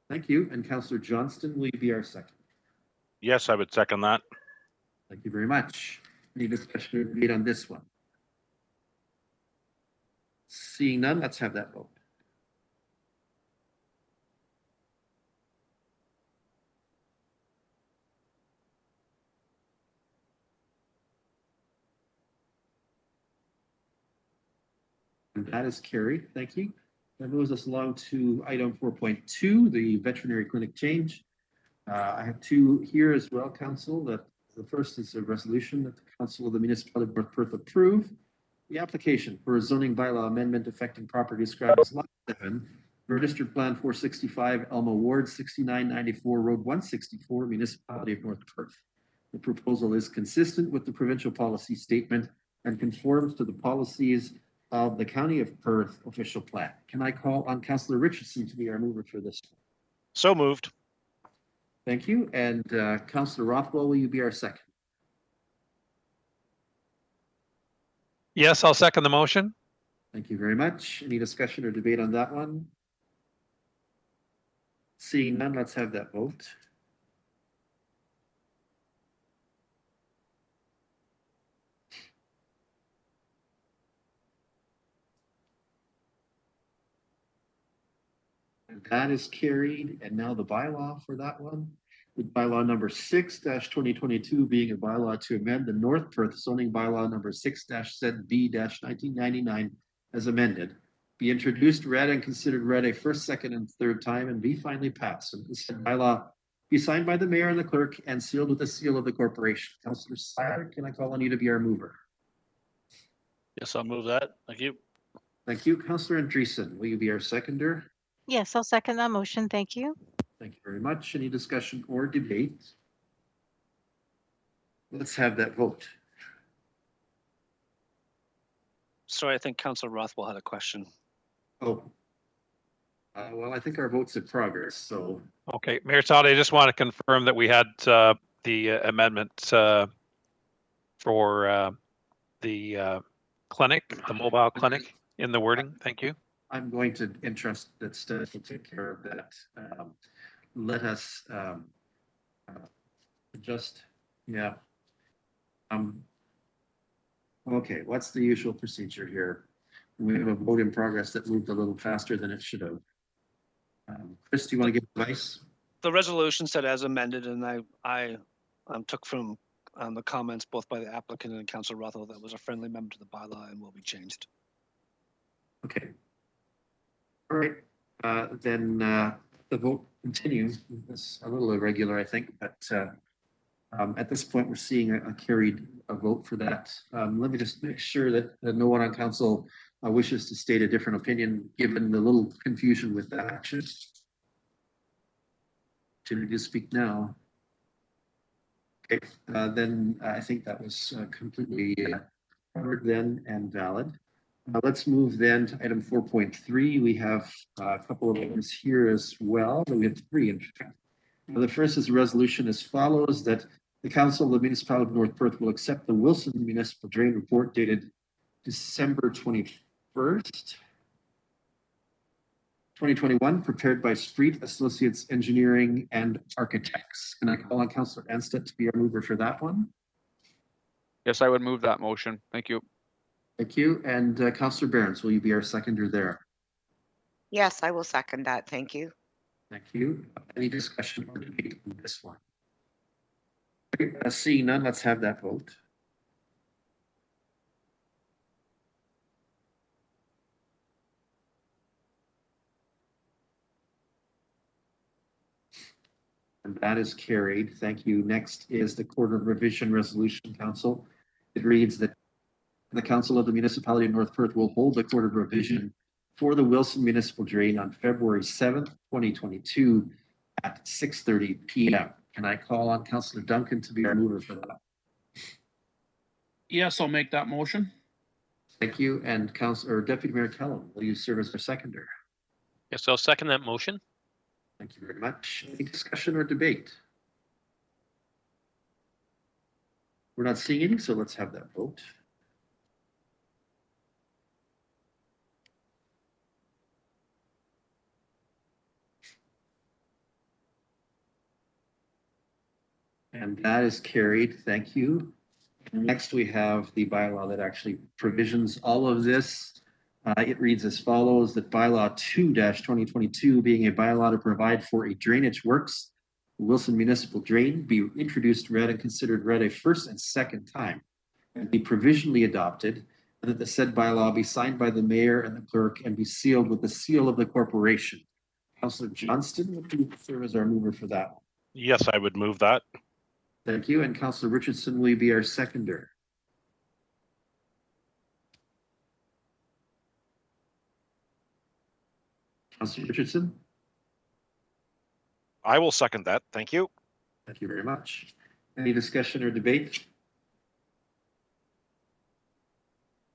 Thank you. And Councillor Johnston, will you be our second? Yes, I would second that. Thank you very much. Any discussion or debate on this one? Seeing none, let's have that vote. And that is carried. Thank you. That moves us along to item 4.2, the veterinary clinic change. I have two here as well, Council. That the first is a resolution that the Council of the Municipality of North Perth approve the application for a zoning bylaw amendment affecting property described as Lot 7, Registered Plan 465, Elma Ward, 6994, Road 164, Municipality of North Perth. The proposal is consistent with the provincial policy statement and conforms to the policies of the County of Perth official plan. Can I call on Councillor Richardson to be our mover for this? So moved. Thank you. And Councillor Rothwell, will you be our second? Yes, I'll second the motion. Thank you very much. Any discussion or debate on that one? Seeing none, let's have that vote. And that is carried. And now the bylaw for that one. With bylaw number 6-2022 being a bylaw to amend the North Perth zoning bylaw number 6-ZB-1999 as amended. Be introduced, read, and considered read a first, second, and third time, and be finally passed. And this bylaw be signed by the mayor and the clerk and sealed with the seal of the corporation. Councillor Sire, can I call on you to be our mover? Yes, I'll move that. Thank you. Thank you. Councillor Andreessen, will you be our seconder? Yes, I'll second that motion. Thank you. Thank you very much. Any discussion or debate? Let's have that vote. Sorry, I think Councillor Rothwell had a question. Oh. Well, I think our vote's in progress, so. Okay, Mayor Todd, I just want to confirm that we had the amendment for the clinic, the mobile clinic in the wording. Thank you. I'm going to entrust that Steph will take care of that. Let us just, yeah. Okay, what's the usual procedure here? We have a vote in progress that moved a little faster than it should have. Chris, do you want to give advice? The resolution said as amended, and I took from the comments both by the applicant and Councillor Rothwell that was a friendly amendment to the bylaw and will be changed. Okay. All right, then the vote continues. It's a little irregular, I think, but at this point, we're seeing a carried vote for that. Let me just make sure that no one on council wishes to state a different opinion, given the little confusion with that action. Opportunity to speak now. Okay, then I think that was completely covered then and valid. Let's move then to item 4.3. We have a couple of items here as well. We have three, in fact. The first is a resolution as follows: that the Council of the Municipality of North Perth will accept the Wilson Municipal Drain Report dated December 21st, 2021, prepared by Street Associates Engineering and Architects. Can I call on Councillor Anstett to be our mover for that one? Yes, I would move that motion. Thank you. Thank you. And Councillor Behrens, will you be our seconder there? Yes, I will second that. Thank you. Thank you. Any discussion or debate on this one? Seeing none, let's have that vote. And that is carried. Thank you. Next is the Court of Revision Resolution Council. It reads that the Council of the Municipality of North Perth will hold the Court of Revision for the Wilson Municipal Drain on February 7th, 2022 at 6:30 p.m. Can I call on Councillor Duncan to be our mover for that? Yes, I'll make that motion. Thank you. And Councillor Deputy Mayor Kellum, will you serve as our seconder? Yes, I'll second that motion. Thank you very much. Any discussion or debate? We're not seeing any, so let's have that vote. And that is carried. Thank you. Next, we have the bylaw that actually provisions all of this. It reads as follows, that bylaw 2-2022 being a bylaw to provide for a drainage works, Wilson Municipal Drain, be introduced, read, and considered read a first and second time, and be provisionally adopted, and that the said bylaw be signed by the mayor and the clerk and be sealed with the seal of the corporation. Councillor Johnston, would you serve as our mover for that one? Yes, I would move that. Thank you. And Councillor Richardson, will you be our seconder? Councillor Richardson? I will second that. Thank you. Thank you very much. Any discussion or debate?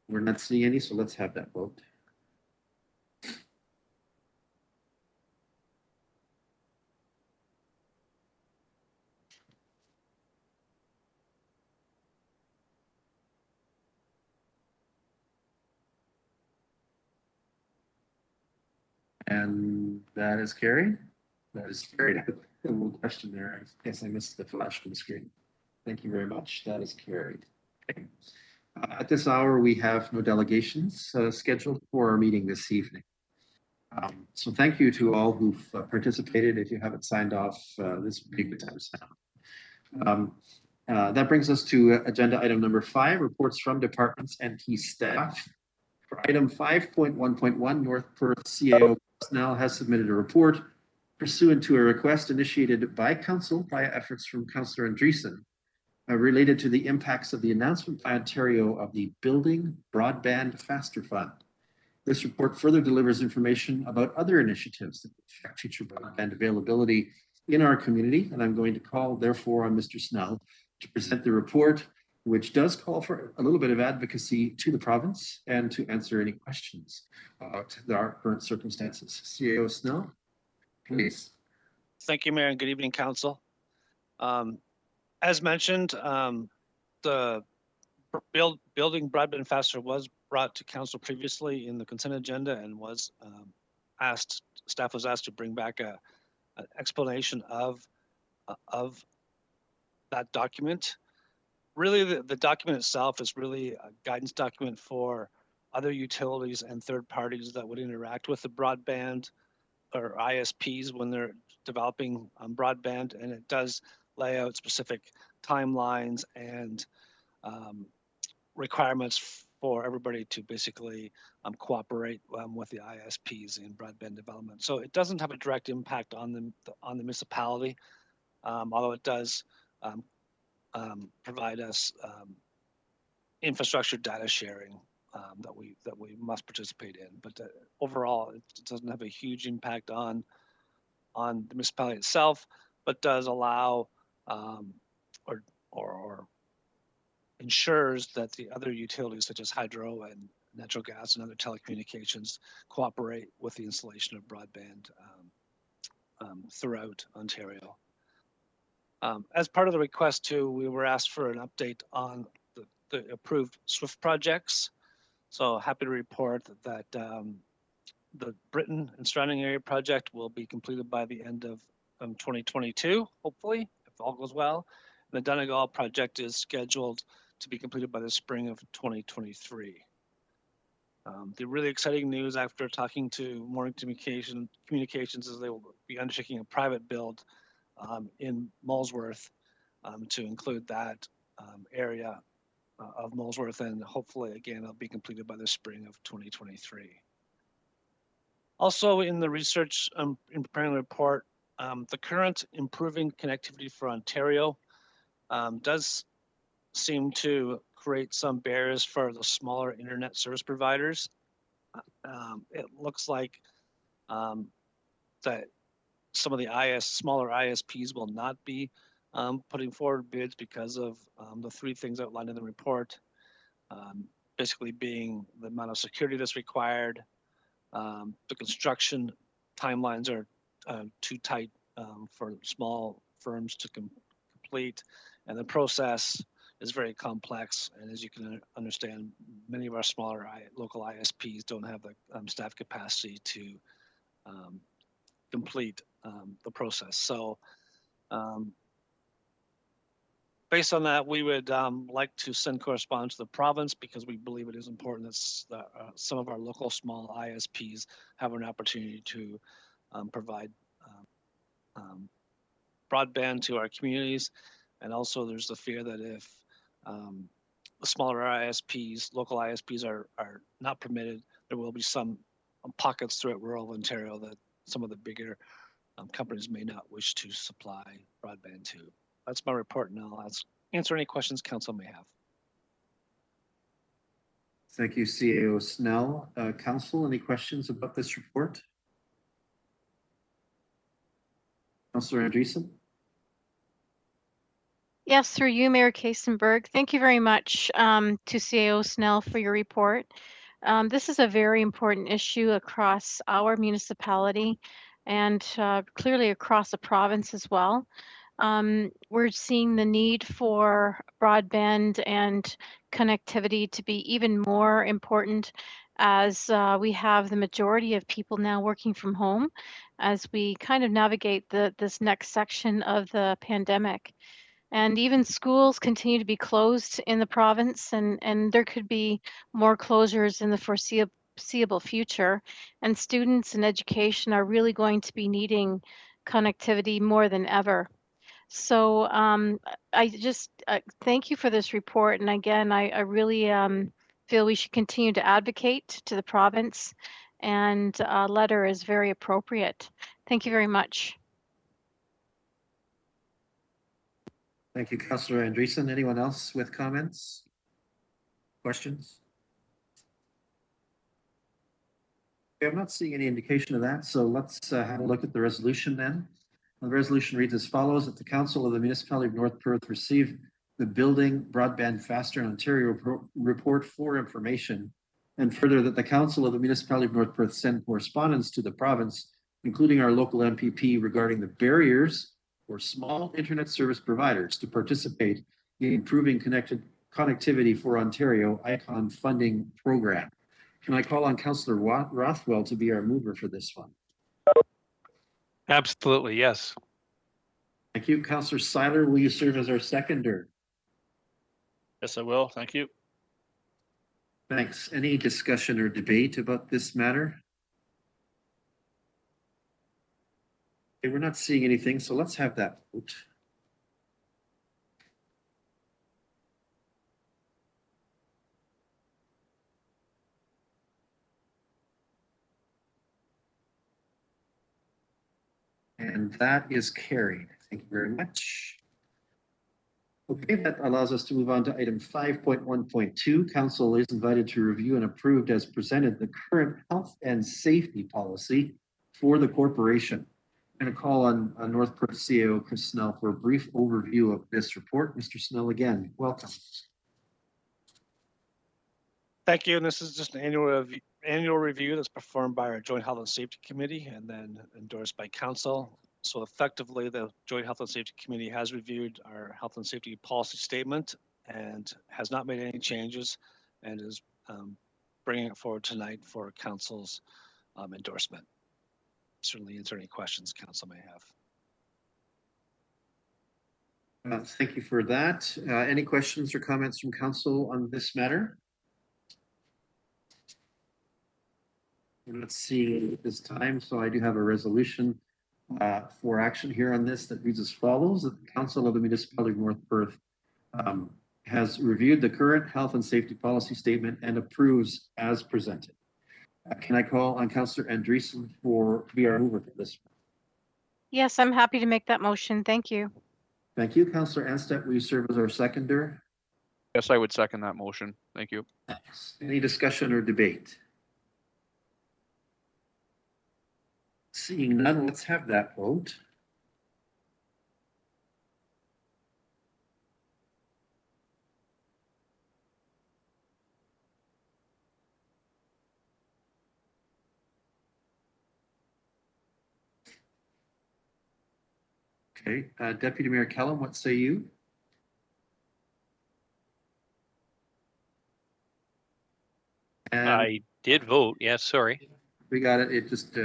We're not seeing any, so let's have that vote. And that is carried. That is carried. A little question there. I guess I missed the flash on the screen. Thank you very much. That is carried. Okay. At this hour, we have no delegations scheduled for our meeting this evening. So thank you to all who've participated. If you haven't signed off, this would be a good time to sign off. That brings us to agenda item number 5, reports from departments and key staff. For item 5.1.1, North Perth CAO personnel has submitted a report pursuant to a request initiated by council via efforts from Councillor Andreessen related to the impacts of the announcement by Ontario of the Building Broadband Faster Fund. This report further delivers information about other initiatives that affect future broadband availability in our community, and I'm going to call, therefore, on Mr. Snell to present the report, which does call for a little bit of advocacy to the province and to answer any questions about our current circumstances. CAO Snell, please. Thank you, Mayor, and good evening, Council. As mentioned, the building broadband faster was brought to Council previously in the consent agenda and was staff was asked to bring back an explanation of that document. Really, the document itself is really a guidance document for other utilities and third parties that would interact with the broadband or ISPs when they're developing broadband, and it does lay out specific timelines and requirements for everybody to basically cooperate with the ISPs in broadband development. So it doesn't have a direct impact on the municipality, although it does provide us infrastructure data sharing that we must participate in. But overall, it doesn't have a huge impact on the municipality itself, but does allow or ensures that the other utilities such as hydro and natural gas and other telecommunications cooperate with the installation of broadband throughout Ontario. As part of the request too, we were asked for an update on the approved SWIFT projects. So happy to report that the Britain and surrounding area project will be completed by the end of 2022, hopefully, if all goes well. And the Donegal project is scheduled to be completed by the spring of 2023. The really exciting news after talking to Mornington Communications is they will be undertaking a private build in Molesworth to include that area of Molesworth, and hopefully again it'll be completed by the spring of 2023. Also in the research in preparing the report, the current improving connectivity for Ontario does seem to create some barriers for the smaller internet service providers. It looks like that some of the smaller ISPs will not be putting forward bids because of the 3 things outlined in the report, basically being the amount of security that's required, the construction timelines are too tight for small firms to complete, and the process is very complex. And as you can understand, many of our smaller local ISPs don't have the staff capacity to complete the process. So based on that, we would like to send correspondence to the province because we believe it is important that some of our local small ISPs have an opportunity to provide broadband to our communities. And also there's the fear that if the smaller ISPs, local ISPs are not permitted, there will be some pockets throughout rural Ontario that some of the bigger companies may not wish to supply broadband to. That's my report, and I'll answer any questions council may have. Thank you, CAO Snell. Council, any questions about this report? Councillor Andreessen? Yes, through you, Mayor Kasenberg. Thank you very much to CAO Snell for your report. This is a very important issue across our municipality and clearly across the province as well. We're seeing the need for broadband and connectivity to be even more important as we have the majority of people now working from home as we kind of navigate this next section of the pandemic. And even schools continue to be closed in the province, and there could be more closures in the foreseeable future. And students in education are really going to be needing connectivity more than ever. So I just thank you for this report. And again, I really feel we should continue to advocate to the province, and a letter is very appropriate. Thank you very much. Thank you, Councillor Andreessen. Anyone else with comments? Questions? Okay, I'm not seeing any indication of that, so let's have a look at the resolution then. The resolution reads as follows: that the Council of the Municipality of North Perth receive the Building Broadband Faster in Ontario report for information, and further that the Council of the Municipality of North Perth send correspondence to the province, including our local MPP, regarding the barriers for small internet service providers to participate in improving connectivity for Ontario ICON funding program. Can I call on Councillor Rothwell to be our mover for this one? Absolutely, yes. Thank you. Councillor Seiler, will you serve as our seconder? Yes, I will. Thank you. Thanks. Any discussion or debate about this matter? Okay, we're not seeing anything, so let's have that vote. And that is carried. Thank you very much. Okay, that allows us to move on to item 5.1.2. Council is invited to review and approved as presented the current health and safety policy for the corporation. I'm going to call on North Perth CAO Chris Snell for a brief overview of this report. Mr. Snell, again, welcome. Thank you. And this is just an annual review that's performed by our Joint Health and Safety Committee and then endorsed by Council. So effectively, the Joint Health and Safety Committee has reviewed our health and safety policy statement and has not made any changes, and is bringing it forward tonight for Council's endorsement. Certainly answer any questions Council may have. Thank you for that. Any questions or comments from Council on this matter? We're not seeing it this time, so I do have a resolution for action here on this that reads as follows: that the Council of the Municipality of North Perth has reviewed the current health and safety policy statement and approves as presented. Can I call on Councillor Andreessen to be our mover for this? Yes, I'm happy to make that motion. Thank you. Thank you. Councillor Anstett, will you serve as our seconder? Yes, I would second that motion. Thank you. Thanks. Any discussion or debate? Seeing none, let's have that vote. Okay, Deputy Mayor Kellum, what say you? And I did vote. Yes, sorry. we got it. It just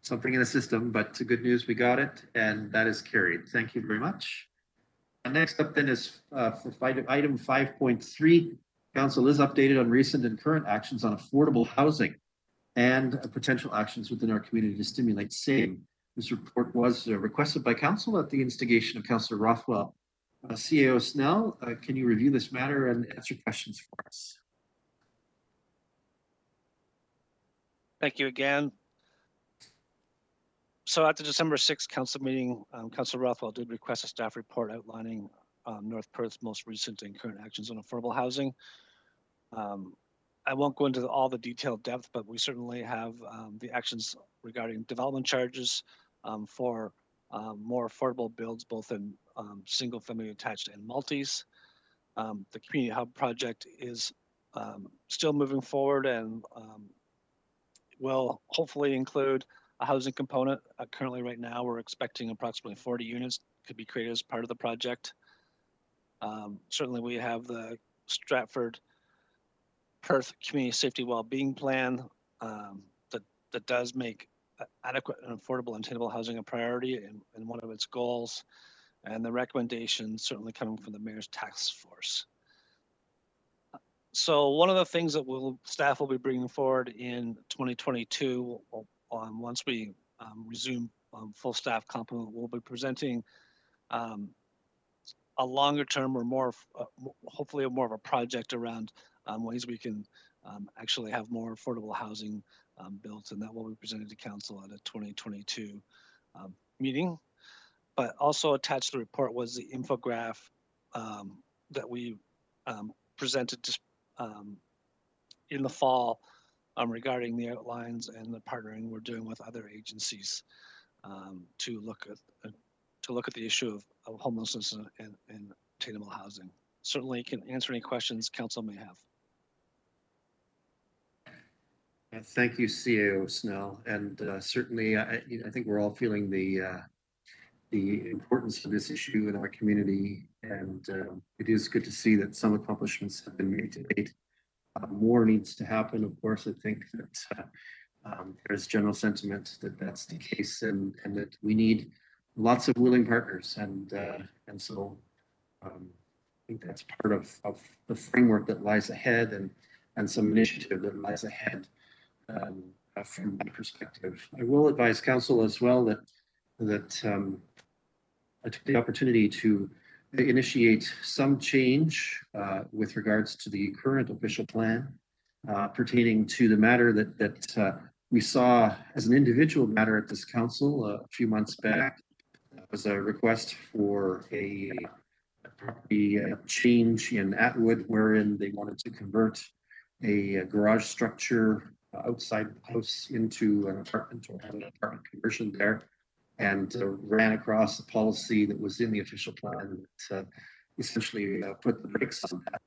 something in the system, but it's good news. We got it, and that is carried. Thank you very much. Next up then is for item 5.3. Council is updated on recent and current actions on affordable housing and potential actions within our community to stimulate same. This report was requested by council at the instigation of Councillor Rothwell. CAO Snell, can you review this matter and answer questions for us? Thank you again. So at the December 6th council meeting, Councillor Rothwell did request a staff report outlining North Perth's most recent and current actions on affordable housing. I won't go into all the detailed depth, but we certainly have the actions regarding development charges for more affordable builds, both in single family attached and multis. The community hub project is still moving forward and will hopefully include a housing component. Currently right now, we're expecting approximately 40 units could be created as part of the project. Certainly we have the Stratford Perth Community Safety Wellbeing Plan that does make adequate and affordable and attainable housing a priority and one of its goals, and the recommendations certainly coming from the Mayor's Task Force. So one of the things that staff will be bringing forward in 2022, once we resume full staff complement, we'll be presenting a longer term or more, hopefully more of a project around ways we can actually have more affordable housing built, and that will be presented to council at a 2022 meeting. But also attached to the report was the infographic that we presented just in the fall regarding the outlines and the partnering we're doing with other agencies to look at the issue of homelessness and attainable housing. Certainly can answer any questions council may have. Thank you, CAO Snell, and certainly I think we're all feeling the importance of this issue in our community, and it is good to see that some accomplishments have been made to date. More needs to happen, of course. I think that there's general sentiment that that's the case, and that we need lots of willing partners, and so I think that's part of the framework that lies ahead, and some initiative that lies ahead. From my perspective, I will advise council as well that I took the opportunity to initiate some change with regards to the current official plan pertaining to the matter that we saw as an individual matter at this council a few months back. It was a request for a change in Atwood, wherein they wanted to convert a garage structure outside the house into an apartment, or have an apartment conversion there, and ran across a policy that was in the official plan that essentially put the brakes on that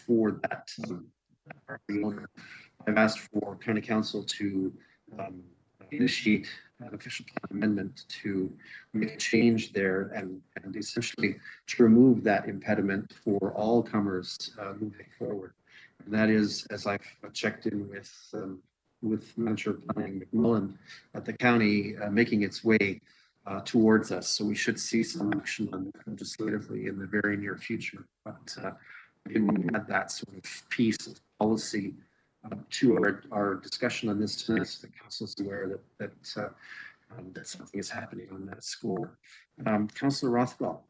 for that property owner. I've asked for county council to initiate an official plan amendment to make a change there and essentially to remove that impediment for all comers moving forward. And that is, as I've checked in with Manager Planning McMillan at the county, making its way towards us. So we should see some action on that legislatively in the very near future. But we didn't add that sort of piece of policy to our discussion on this tonight, so the council is aware that something is happening on that score. Councillor Rothwell.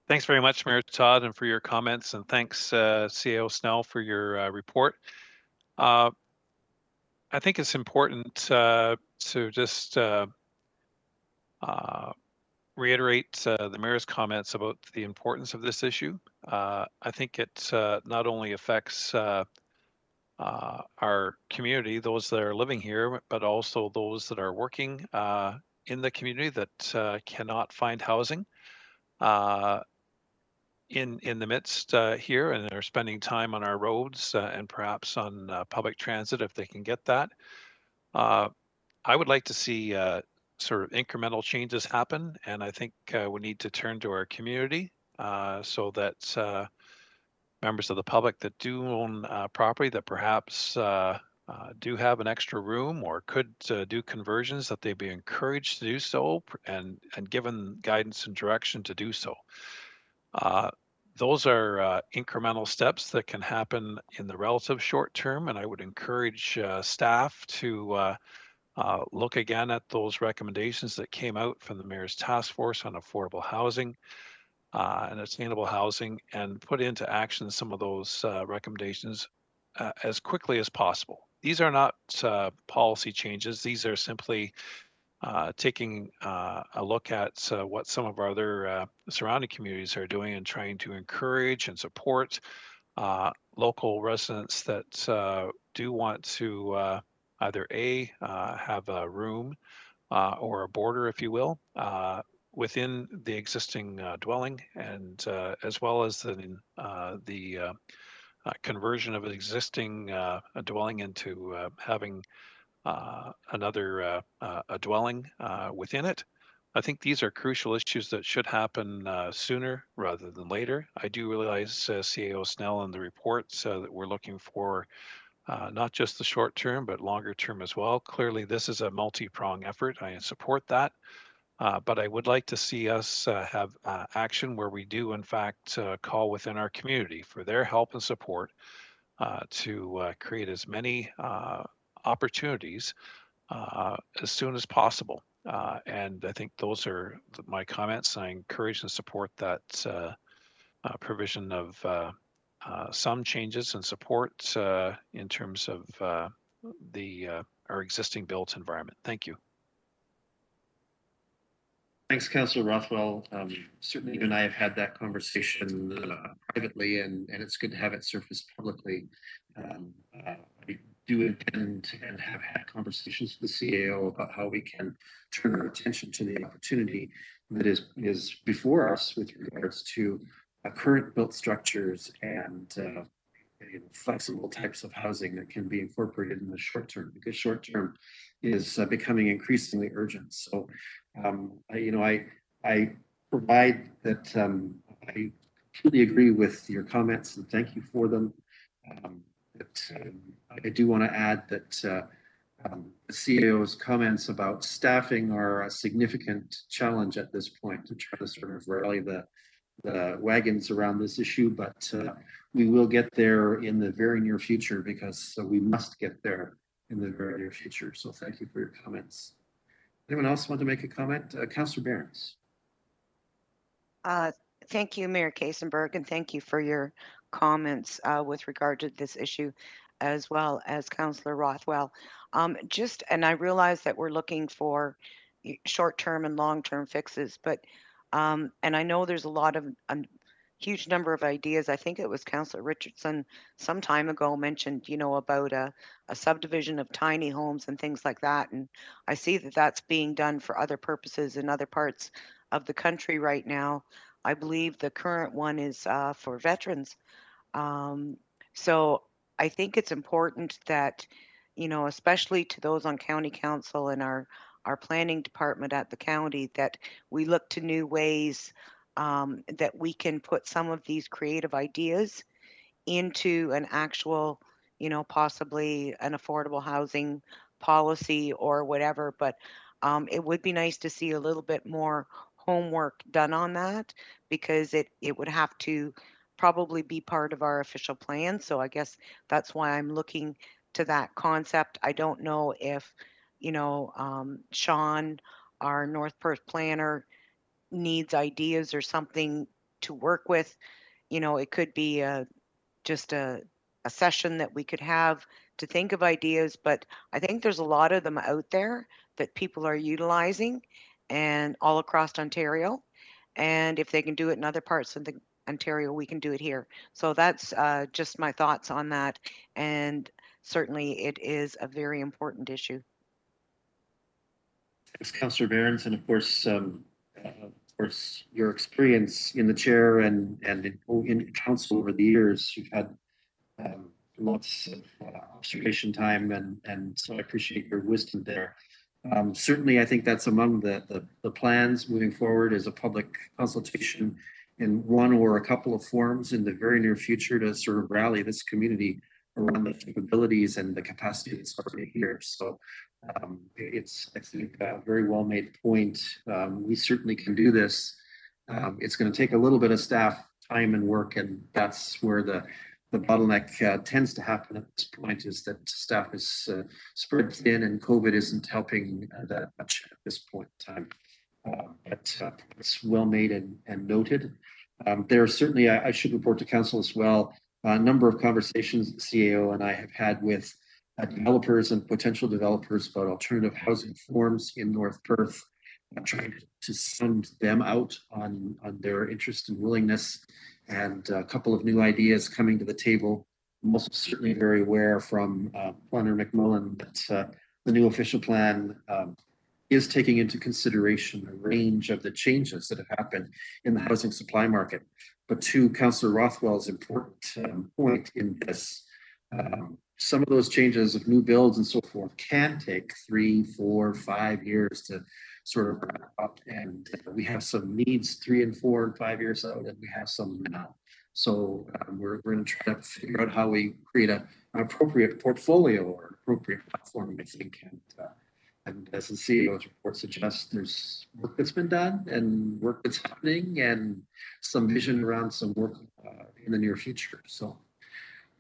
Thanks very much, Mayor Todd, and for your comments, and thanks, CAO Snell, for your report. I think it's important to just reiterate the Mayor's comments about the importance of this issue. I think it not only affects our community, those that are living here, but also those that are working in the community that cannot find housing in the midst here, and are spending time on our roads and perhaps on public transit if they can get that. I would like to see sort of incremental changes happen, and I think we need to turn to our community so that members of the public that do own property that perhaps do have an extra room or could do conversions, that they be encouraged to do so and given guidance and direction to do so. Those are incremental steps that can happen in the relative short term, and I would encourage staff to look again at those recommendations that came out from the Mayor's Task Force on Affordable Housing and Attainable Housing, and put into action some of those recommendations as quickly as possible. These are not policy changes. These are simply taking a look at what some of our other surrounding communities are doing and trying to encourage and support local residents that do want to either have a room or a border, if you will, within the existing dwelling, and as well as the conversion of an existing dwelling into having another a dwelling within it. I think these are crucial issues that should happen sooner rather than later. I do realize CAO Snell in the report that we're looking for not just the short term, but longer term as well. Clearly, this is a multi-prong effort. I support that. But I would like to see us have action where we do, in fact, call within our community for their help and support to create as many opportunities as soon as possible. And I think those are my comments. I encourage and support that provision of some changes and support in terms of our existing built environment. Thank you. Thanks, Councillor Rothwell. Certainly you and I have had that conversation privately, and it's good to have it surfaced publicly. I do intend and have had conversations with the CAO about how we can turn our attention to the opportunity that is before us with regards to current built structures and flexible types of housing that can be incorporated in the short term, because short term is becoming increasingly urgent. So, I provide that I completely agree with your comments and thank you for them. I do want to add that the CAO's comments about staffing are a significant challenge at this point to try to sort of rally the wagons around this issue, but we will get there in the very near future, because we must get there in the very near future. So thank you for your comments. Anyone else want to make a comment? Councillor Behrens. Thank you, Mayor Kasenberg, and thank you for your comments with regard to this issue, as well as Councillor Rothwell. And I realize that we're looking for short-term and long-term fixes, but and I know there's a lot of huge number of ideas. I think it was Councillor Richardson some time ago mentioned, about a subdivision of tiny homes and things like that. And I see that that's being done for other purposes in other parts of the country right now. I believe the current one is for veterans. So I think it's important that, especially to those on county council and our planning department at the county, that we look to new ways that we can put some of these creative ideas into an actual, possibly an affordable housing policy or whatever. But it would be nice to see a little bit more homework done on that, because it would have to probably be part of our official plan. So I guess that's why I'm looking to that concept. I don't know if, Sean, our North Perth planner, needs ideas or something to work with. It could be just a session that we could have to think of ideas, but I think there's a lot of them out there that people are utilizing and all across Ontario. And if they can do it in other parts of the Ontario, we can do it here. So that's just my thoughts on that. And certainly it is a very important issue. Thanks, Councillor Behrens, and of course, your experience in the chair and in council over the years, you've had lots of observation time, and so I appreciate your wisdom there. Certainly, I think that's among the plans moving forward, is a public consultation in one or a couple of forms in the very near future to sort of rally this community around the capabilities and the capacity that's already here. So it's, I think, a very well made point. We certainly can do this. It's going to take a little bit of staff time and work, and that's where the bottleneck tends to happen at this point, is that staff is spread thin and COVID isn't helping that much at this point in time. But it's well made and noted. There are certainly, I should report to council as well, a number of conversations the CAO and I have had with developers and potential developers about alternative housing forms in North Perth, trying to send them out on their interest and willingness, and a couple of new ideas coming to the table. I'm also certainly very aware from Planner McMullen that the new official plan is taking into consideration a range of the changes that have happened in the housing supply market. But to Councillor Rothwell's important point in this, some of those changes of new builds and so forth can take 3, 4, 5 years to sort of wrap up. And we have some needs 3 and 4 and 5 years out, and we have some now. So we're going to try to figure out how we create an appropriate portfolio or appropriate platform, I think. And as the CEO's report suggests, there's work that's been done and work that's happening and some vision around some work in the near future. So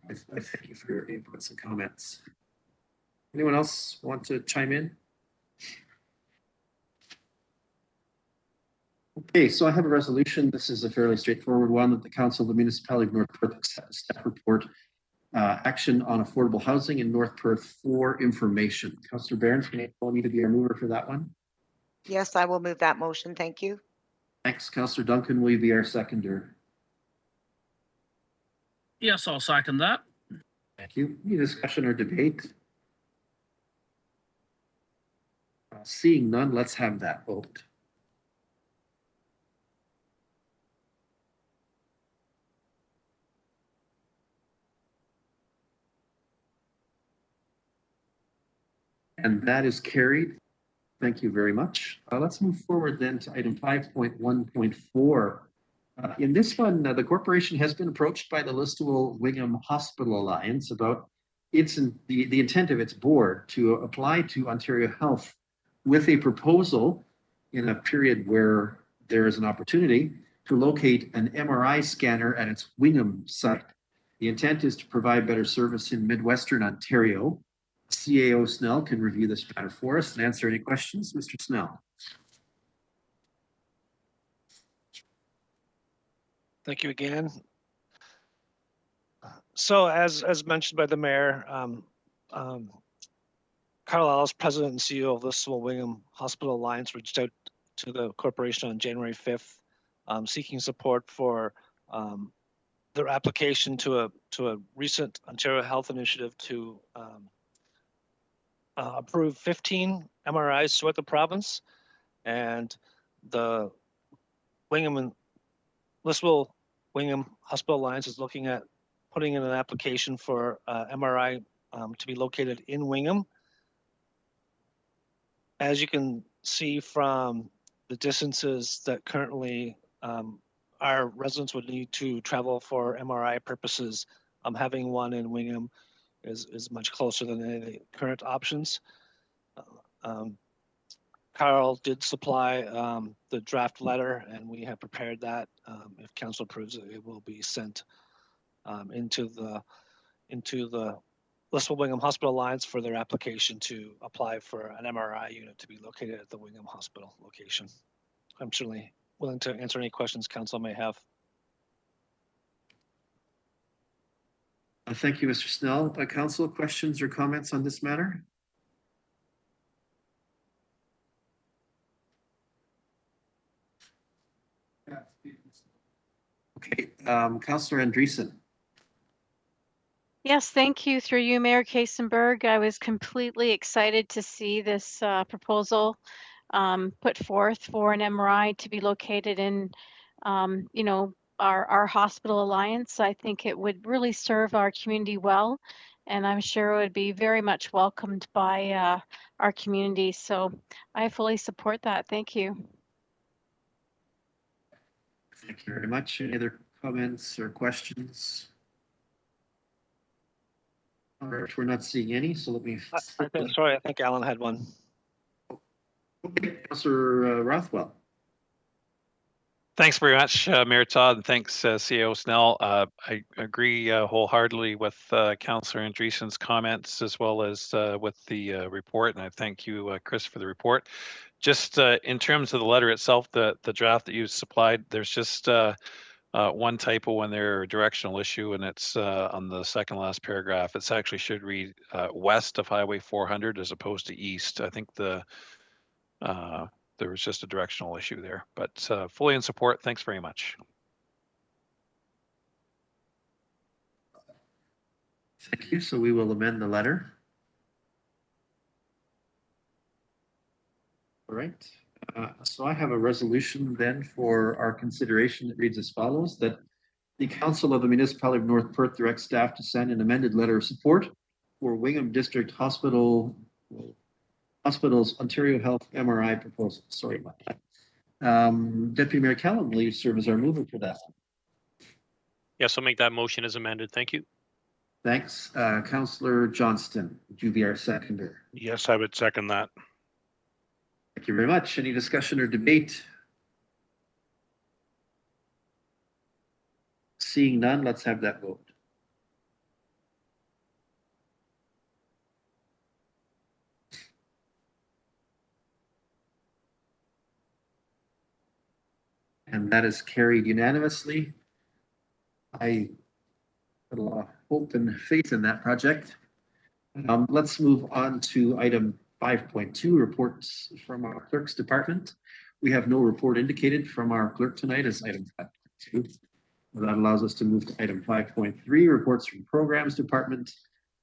I thank you for your inputs and comments. Anyone else want to chime in? Okay, so I have a resolution. This is a fairly straightforward one, that the Council of the Municipality of North Perth accept the staff report action on affordable housing in North Perth for information. Councillor Barron, can you call me to be our mover for that one? Yes, I will move that motion. Thank you. Thanks. Councillor Duncan, will you be our seconder? Yes, I'll second that. Thank you. Any discussion or debate? Seeing none, let's have that vote. And that is carried. Thank you very much. Let's move forward then to item 5.1.4. In this one, the corporation has been approached by the Listowel Wingham Hospital Alliance about the intent of its board to apply to Ontario Health with a proposal in a period where there is an opportunity to locate an MRI scanner at its Wingham site. The intent is to provide better service in Midwestern Ontario. CAO Snell can review this matter for us and answer any questions. Mr. Snell. Thank you again. So as mentioned by the mayor, Carl Ellis, president and CEO of the Listowel Wingham Hospital Alliance, reached out to the corporation on January 5th, seeking support for their application to a recent Ontario Health initiative to approve 15 MRIs throughout the province, and the Listowel Wingham Hospital Alliance is looking at putting in an application for MRI to be located in Wingham. As you can see from the distances that currently our residents would need to travel for MRI purposes, having one in Wingham is much closer than any of the current options. Carl did supply the draft letter, and we have prepared that. If council approves it, it will be sent into the Listowel Wingham Hospital Alliance for their application to apply for an MRI unit to be located at the Wingham Hospital location. I'm certainly willing to answer any questions council may have. Thank you, Mr. Snell. Council, questions or comments on this matter? Okay, Councillor Andreessen. Yes, thank you. Through you, Mayor Kasenberg. I was completely excited to see this proposal put forth for an MRI to be located in, our hospital alliance. I think it would really serve our community well, and I'm sure it would be very much welcomed by our community. So I fully support that. Thank you. Thank you very much. Any other comments or questions? All right, we're not seeing any, so let me. Sorry, I think Alan had one. Okay, Councillor Rothwell. Thanks very much, Mayor Todd, and thanks, CAO Snell. I agree wholeheartedly with Councillor Andreessen's comments as well as with the report, and I thank you, Chris, for the report. Just in terms of the letter itself, the draft that you supplied, there's just one typo in there, a directional issue, and it's on the second last paragraph. It actually should read west of Highway 400 as opposed to east. I think there was just a directional issue there, but fully in support. Thanks very much. Thank you. So we will amend the letter. All right. So I have a resolution then for our consideration that reads as follows, that the Council of the Municipality of North Perth directs staff to send an amended letter of support for Wingham District Hospital's Ontario Health MRI proposal. Sorry about that. Deputy Mayor Callum, will you serve as our mover for that? Yes, I'll make that motion as amended. Thank you. Thanks. Councillor Johnston, would you be our seconder? Yes, I would second that. Thank you very much. Any discussion or debate? Seeing none, let's have that vote. And that is carried unanimously. I put a lot of hope and faith in that project. Let's move on to item 5.2, reports from our clerk's department. We have no report indicated from our clerk tonight as item 5.2. That allows us to move to item 5.3, reports from programs department.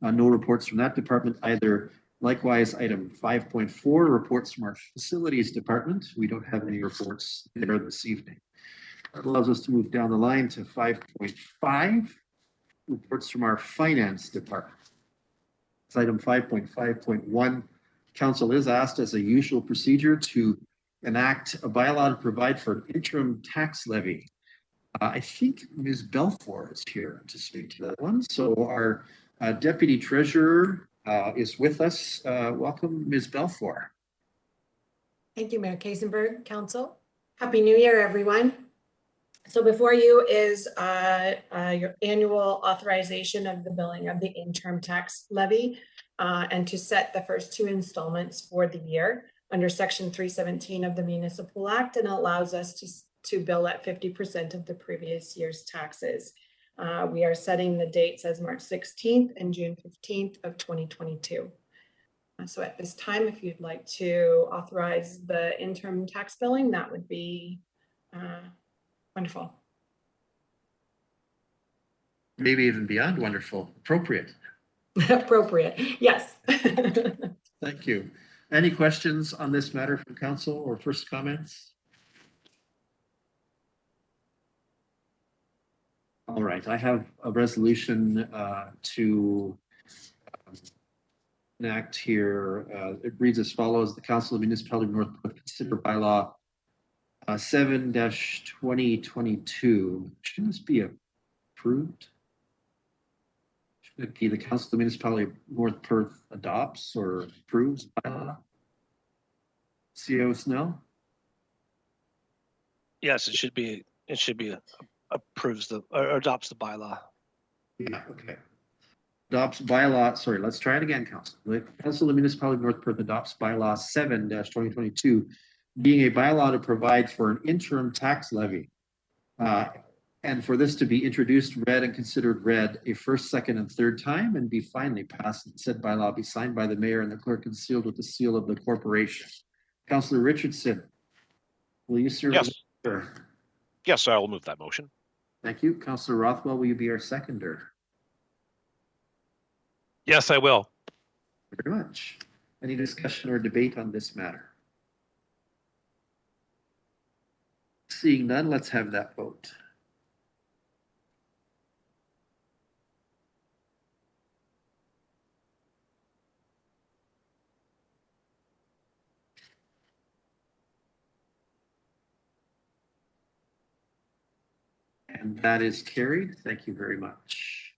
No reports from that department either. Likewise, item 5.4, reports from our facilities department. We don't have any reports there this evening. That allows us to move down the line to 5.5, reports from our finance department. It's item 5.5.1. Council is asked as a usual procedure to enact a bylaw to provide for an interim tax levy. I think Ms. Belfour is here to speak to that one. So our Deputy Treasurer is with us. Welcome, Ms. Belfour. Thank you, Mayor Kaysenberg, Council. Happy New Year, everyone. So before you is your annual authorization of the billing of the interim tax levy and to set the first two installments for the year under Section 317 of the Municipal Act, and allows us to bill at 50% of the previous year's taxes. We are setting the dates as March 16th and June 15th of 2022. So at this time, if you'd like to authorize the interim tax billing, that would be wonderful. Maybe even beyond wonderful, appropriate. Appropriate, yes. Thank you. Any questions on this matter from council or first comments? All right, I have a resolution to enact here. It reads as follows: the Council of the Municipality of North Perth consider bylaw 7-2022. Should this be approved? Should it be the Council of the Municipality of North Perth adopts or approves bylaw? CO Snell? Yes, it should be approves the or adopts the bylaw. Yeah, okay. Adopts bylaw, sorry, let's try it again, Council. The Council of the Municipality of North Perth adopts bylaw 7-2022, being a bylaw to provide for an interim tax levy. And for this to be introduced, read, and considered read a first, second, and third time, and be finally passed, and said bylaw be signed by the mayor and the clerk and sealed with the seal of the corporation. Councillor Richardson, will you serve? Yes. Sure. Yes, I will move that motion. Thank you. Councillor Rothwell, will you be our seconder? Yes, I will. Thank you very much. Any discussion or debate on this matter? Seeing none, let's have that vote. And that is carried. Thank you very much.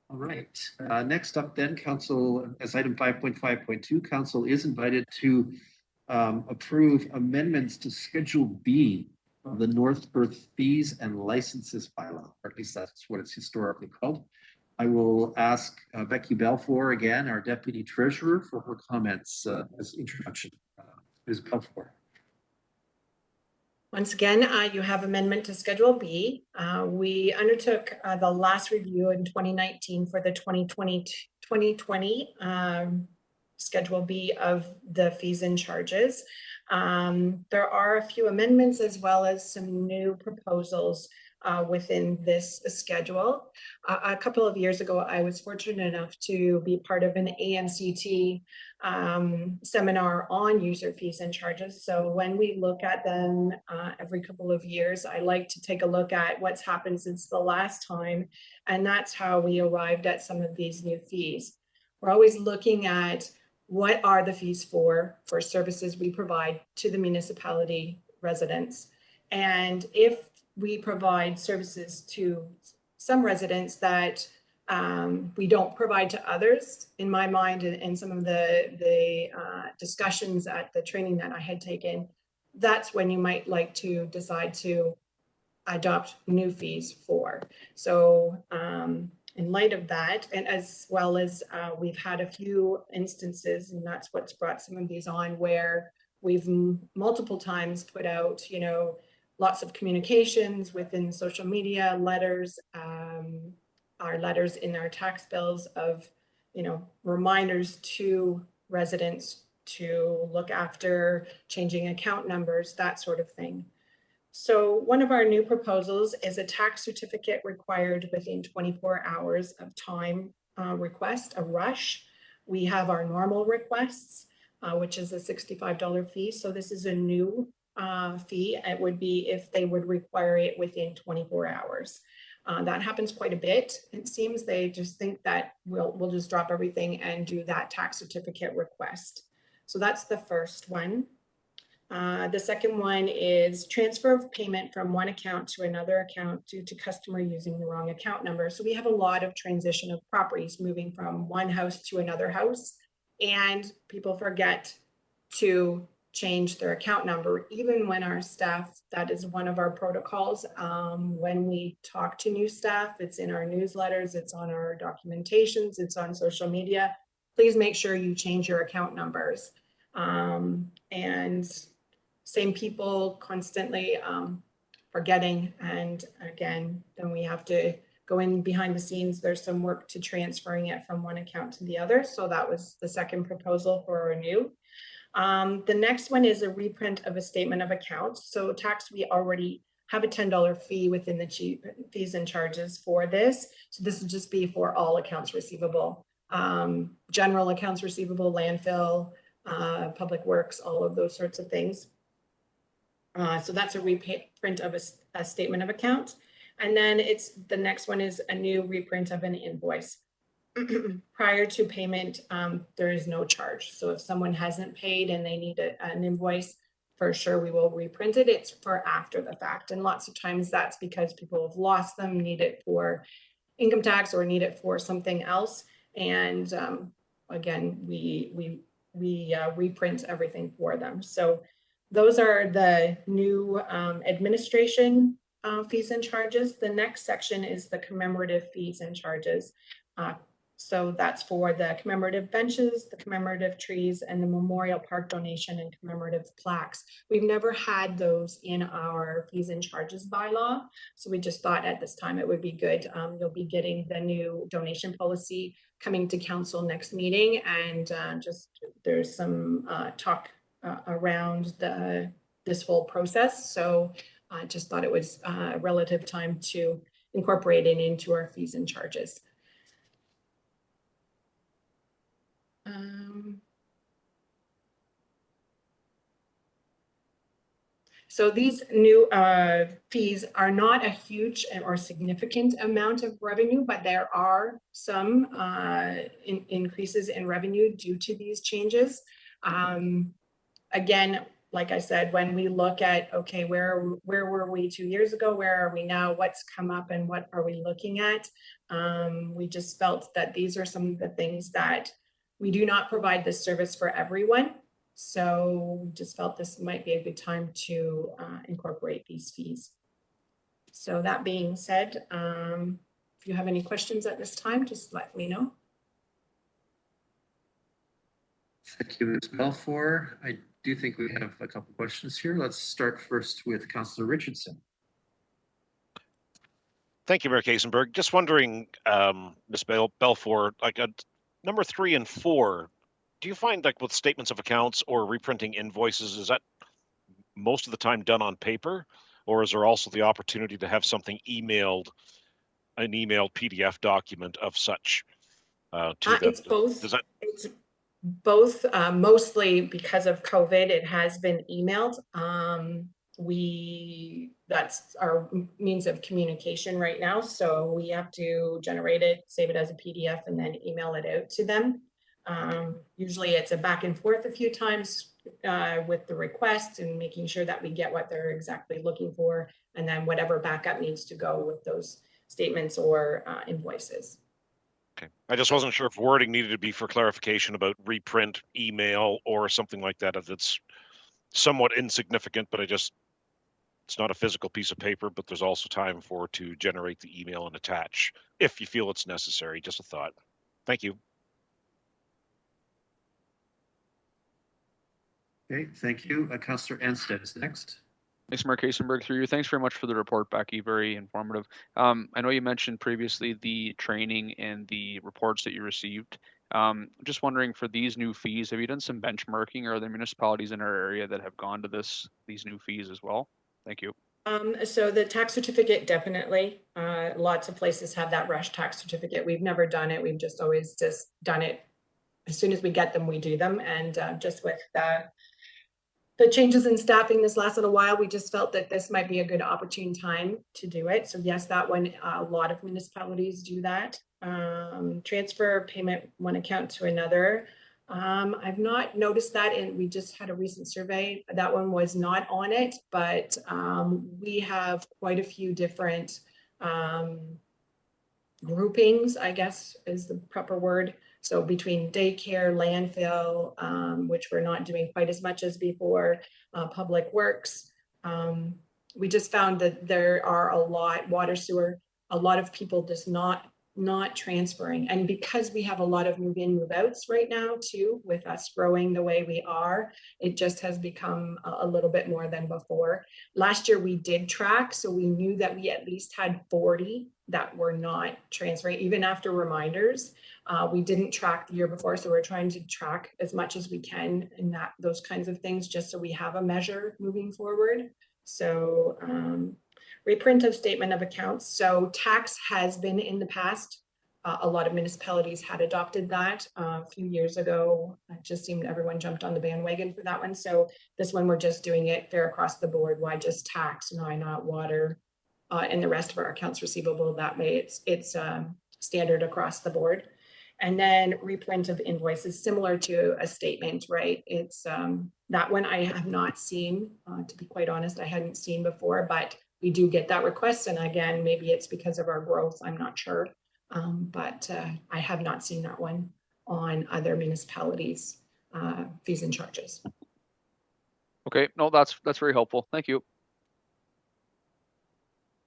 All right, next up then, council, as item 5.5.2, council is invited to approve amendments to Schedule B of the North Perth Fees and Licenses bylaw, or at least that's what it's historically called. I will ask Becky Balfour again, our deputy treasurer, for her comments as introduction. Ms. Balfour. Once again, you have amendment to Schedule B. We undertook the last review in 2019 for the 2020 Schedule B of the fees and charges. There are a few amendments as well as some new proposals within this schedule. A couple of years ago, I was fortunate enough to be part of an ANCT seminar on user fees and charges. So when we look at them every couple of years, I like to take a look at what's happened since the last time. And that's how we arrived at some of these new fees. We're always looking at what are the fees for services we provide to the municipality residents. And if we provide services to some residents that we don't provide to others, in my mind, and some of the discussions at the training that I had taken, that's when you might like to decide to adopt new fees for. So in light of that, and as well as we've had a few instances, and that's what's brought some of these on, where we've multiple times put out, lots of communications within social media, letters, our letters in our tax bills of, reminders to residents to look after changing account numbers, that sort of thing. So one of our new proposals is a tax certificate required within 24 hours of time request, a rush. We have our normal requests, which is a $65 fee. So this is a new fee. It would be if they would require it within 24 hours. That happens quite a bit. It seems they just think that we'll just drop everything and do that tax certificate request. So that's the first one. The second one is transfer of payment from one account to another account due to customer using the wrong account number. So we have a lot of transition of properties moving from one house to another house, and people forget to change their account number. Even when our staff, that is one of our protocols. When we talk to new staff, it's in our newsletters, it's on our documentations, it's on social media. Please make sure you change your account numbers. And same people constantly forgetting. And again, then we have to go in behind the scenes. There's some work to transferring it from one account to the other. So that was the second proposal for renew. The next one is a reprint of a statement of accounts. So tax, we already have a $10 fee within the fees and charges for this. So this would just be for all accounts receivable, general accounts receivable, landfill, public works, all of those sorts of things. So that's a reprint of a statement of account. And then the next one is a new reprint of an invoice. Prior to payment, there is no charge. So if someone hasn't paid and they need an invoice, for sure we will reprint it. It's for after the fact. And lots of times that's because people have lost them, need it for income tax or need it for something else. And again, we reprint everything for them. So those are the new administration fees and charges. The next section is the commemorative fees and charges. So that's for the commemorative benches, the commemorative trees, and the memorial park donation and commemorative plaques. We've never had those in our fees and charges bylaw. So we just thought at this time it would be good. You'll be getting the new donation policy coming to council next meeting, and there's some talk around this whole process. So I just thought it was a relative time to incorporate it into our fees and charges. So these new fees are not a huge or significant amount of revenue, but there are some increases in revenue due to these changes. Again, like I said, when we look at, okay, where were we 2 years ago? Where are we now? What's come up and what are we looking at? We just felt that these are some of the things that we do not provide this service for everyone. So we just felt this might be a good time to incorporate these fees. So that being said, if you have any questions at this time, just let me know. Thank you, Ms. Balfour. I do think we have a couple questions here. Let's start first with Councillor Richardson. Thank you, Mayor Kaysenberg. Just wondering, Ms. Balfour, like number 3 and 4, do you find like with statements of accounts or reprinting invoices, is that most of the time done on paper? Or is there also the opportunity to have something emailed, an emailed PDF document of such to them? It's both. It's both. Mostly because of COVID, it has been emailed. That's our means of communication right now. So we have to generate it, save it as a PDF, and then email it out to them. Usually it's a back and forth a few times with the request and making sure that we get what they're exactly looking for, and then whatever backup needs to go with those statements or invoices. Okay, I just wasn't sure if wording needed to be for clarification about reprint, email, or something like that. If it's somewhat insignificant, but it's not a physical piece of paper, but there's also time to generate the email and attach if you feel it's necessary. Just a thought. Thank you. Okay, thank you. Councillor Anstead is next. Thanks, Mayor Kaysenberg, through you. Thanks very much for the report, Becky. Very informative. I know you mentioned previously the training and the reports that you received. Just wondering, for these new fees, have you done some benchmarking, or are there municipalities in our area that have gone to these new fees as well? Thank you. So the tax certificate, definitely. Lots of places have that rush tax certificate. We've never done it. We've just always done it. As soon as we get them, we do them. And just with the changes in staffing this last little while, we just felt that this might be a good opportune time to do it. So yes, that one, a lot of municipalities do that. Transfer payment one account to another. I've not noticed that, and we just had a recent survey. That one was not on it, but we have quite a few different groupings, I guess is the proper word. So between daycare, landfill, which we're not doing quite as much as before, public works. We just found that there are a lot, water, sewer, a lot of people just not transferring. And because we have a lot of move in, move outs right now too, with us growing the way we are, it just has become a little bit more than before. Last year we did track, so we knew that we at least had 40 that were not transferring, even after reminders. We didn't track the year before, so we're trying to track as much as we can in those kinds of things, just so we have a measure moving forward. So reprint of statement of accounts. So tax has been in the past. A lot of municipalities had adopted that a few years ago. It just seemed everyone jumped on the bandwagon for that one. So this one, we're just doing it fair across the board. Why just tax? Why not water and the rest of our accounts receivable? That way it's standard across the board. And then reprint of invoices, similar to a statement, right? It's that one I have not seen, to be quite honest, I hadn't seen before, but we do get that request. And again, maybe it's because of our growth, I'm not sure. But I have not seen that one on other municipalities' fees and charges. Okay, no, that's very helpful. Thank you.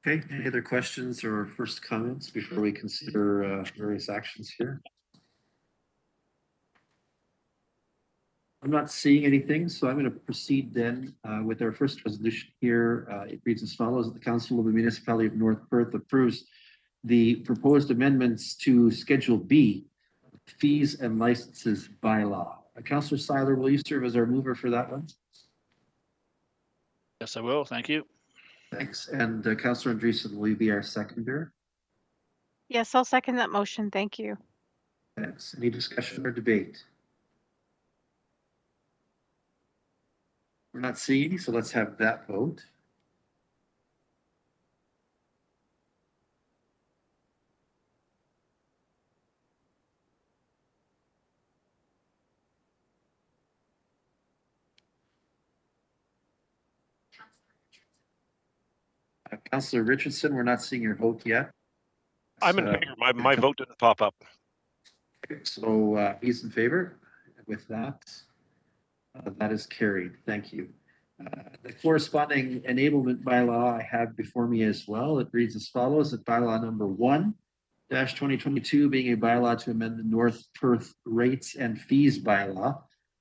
Okay, any other questions or first comments before we consider various actions here? I'm not seeing anything, so I'm going to proceed then with our first resolution here. It reads as follows: the Council of the Municipality of North Perth approves the proposed amendments to Schedule B, Fees and Licenses Bylaw. Councillor Seiler, will you serve as our mover for that one? Yes, I will. Thank you. Thanks. And Councillor Andreessen, will you be our seconder? Yes, I'll second that motion. Thank you. Thanks. Any discussion or debate? We're not seeing any, so let's have that vote. Councillor Richardson, we're not seeing your vote yet. I'm in favor. My vote didn't pop up. So he's in favor. With that, that is carried. Thank you. The corresponding enablement bylaw I have before me as well. It reads as follows: that bylaw number 1-2022 being a bylaw to amend the North Perth rates and fees bylaw,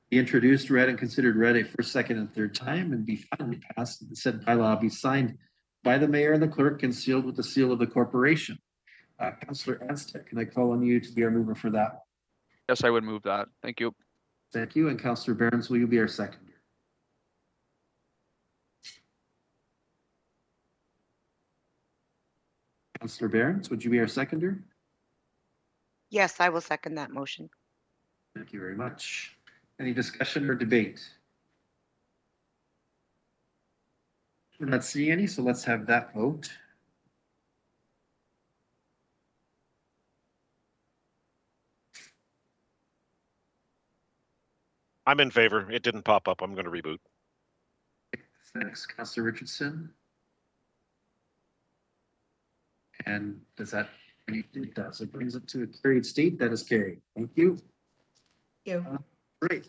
be introduced, read, and considered read a first, second, and third time, and be finally passed. The said bylaw be signed by the mayor and the clerk and sealed with the seal of the corporation. Councillor Anstett, can I call on you to be our mover for that? Yes, I would move that. Thank you. Thank you. And Councillor Behrens, will you be our seconder? Councillor Behrens, would you be our seconder? Yes, I will second that motion. Thank you very much. Any discussion or debate? We're not seeing any, so let's have that vote. I'm in favor. It didn't pop up. I'm going to reboot. Thanks, Councillor Richardson. And does that, it does. It brings it to a carried state. That is carried. Thank you. You. Great.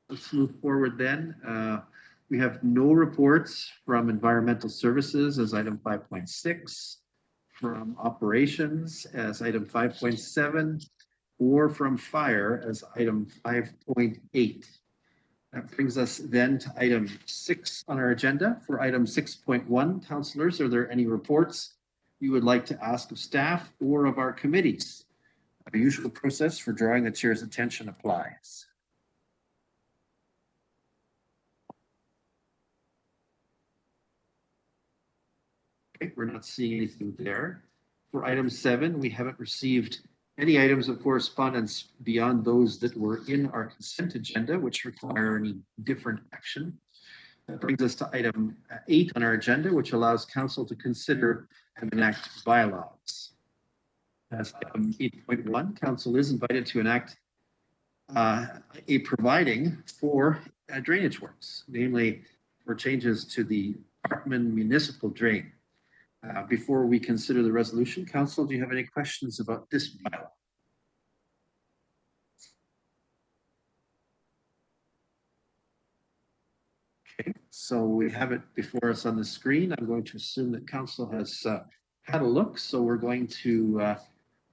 Let's move forward then. We have no reports from environmental services as item 5.6, from operations as item 5.7, or from fire as item 5.8. That brings us then to item 6 on our agenda. For item 6.1, councillors, are there any reports you would like to ask of staff or of our committees? The usual process for drawing the chair's attention applies. Okay, we're not seeing anything there. For item 7, we haven't received any items of correspondence beyond those that were in our consent agenda, which require any different action. That brings us to item 8 on our agenda, which allows council to consider and enact bylaws. As item 8.1, council is invited to enact a providing for drainage works, namely for changes to the Parkman municipal drain. Before we consider the resolution, council, do you have any questions about this bylaw? Okay, so we have it before us on the screen. I'm going to assume that council has had a look. So we're going to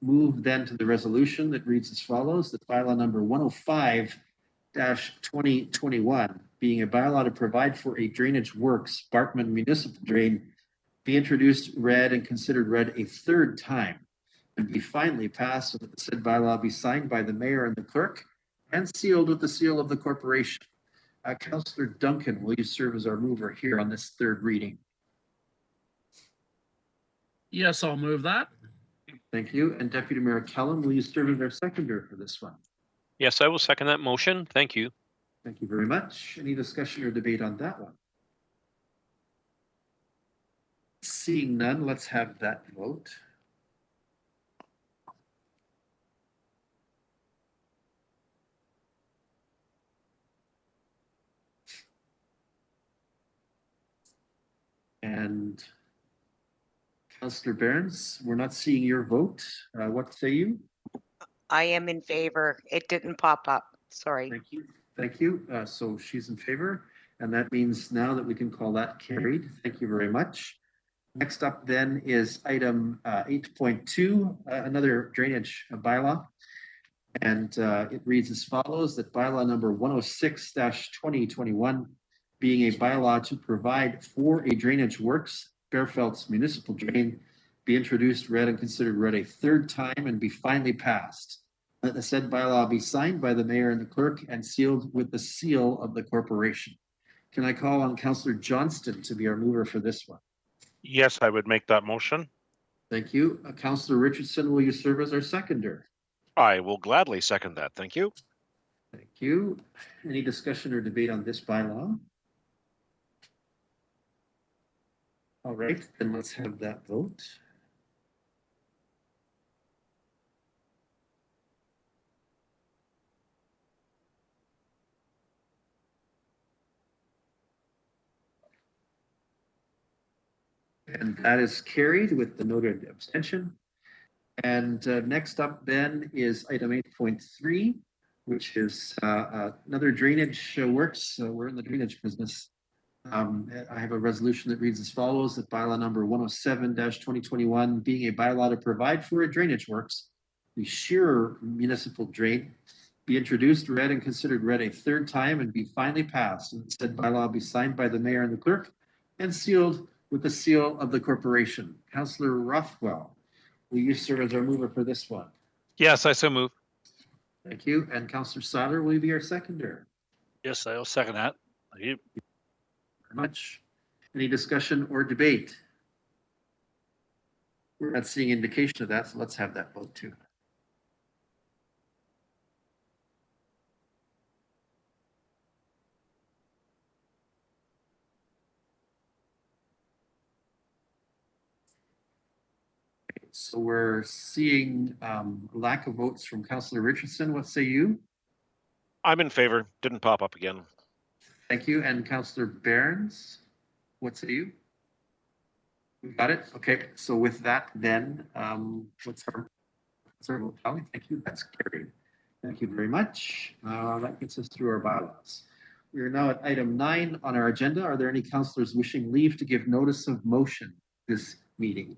move then to the resolution that reads as follows: that bylaw number 105-2021, being a bylaw to provide for a drainage works Barkman municipal drain, be introduced, read, and considered read a third time, and be finally passed, so that the said bylaw be signed by the mayor and the clerk and sealed with the seal of the corporation. Councillor Duncan, will you serve as our mover here on this third reading? Yes, I'll move that. Thank you. And Deputy Mayor Kellum, will you serve as our seconder for this one? Yes, I will second that motion. Thank you. Thank you very much. Any discussion or debate on that one? Seeing none, let's have that vote. And Councillor Behrens, we're not seeing your vote. What say you? I am in favor. It didn't pop up. Sorry. Thank you. Thank you. So she's in favor, and that means now that we can call that carried. Thank you very much. Next up then is item 8.2, another drainage bylaw. And it reads as follows: that bylaw number 106-2021, being a bylaw to provide for a drainage works, Bearfelt's municipal drain, be introduced, read, and considered read a third time and be finally passed. Let the said bylaw be signed by the mayor and the clerk and sealed with the seal of the corporation. Can I call on Councillor Johnston to be our mover for this one? Yes, I would make that motion. Thank you. Councillor Richardson, will you serve as our seconder? I will gladly second that. Thank you. Thank you. Any discussion or debate on this bylaw? All right, then let's have that vote. And that is carried with the noted abstention. And next up then is item 8.3, which is another drainage works. We're in the drainage business. I have a resolution that reads as follows: that bylaw number 107-2021 being a bylaw to provide for a drainage works, the Shearer municipal drain, be introduced, read, and considered read a third time and be finally passed. And said bylaw be signed by the mayor and the clerk and sealed with the seal of the corporation. Councillor Rothwell, will you serve as our mover for this one? Yes, I so move. Thank you. And Councillor Seiler, will you be our seconder? Yes, I'll second that. Thank you. Very much. Any discussion or debate? We're not seeing indication of that, so let's have that vote too. So we're seeing lack of votes from Councillor Richardson. What say you? I'm in favor. Didn't pop up again. Thank you. And Councillor Behrens, what say you? We got it. Okay. So with that, then what's our vote tally? Thank you. That's carried. Thank you very much. That gets us through our bylaws. We are now at item 9 on our agenda. Are there any councillors wishing leave to give notice of motion this meeting?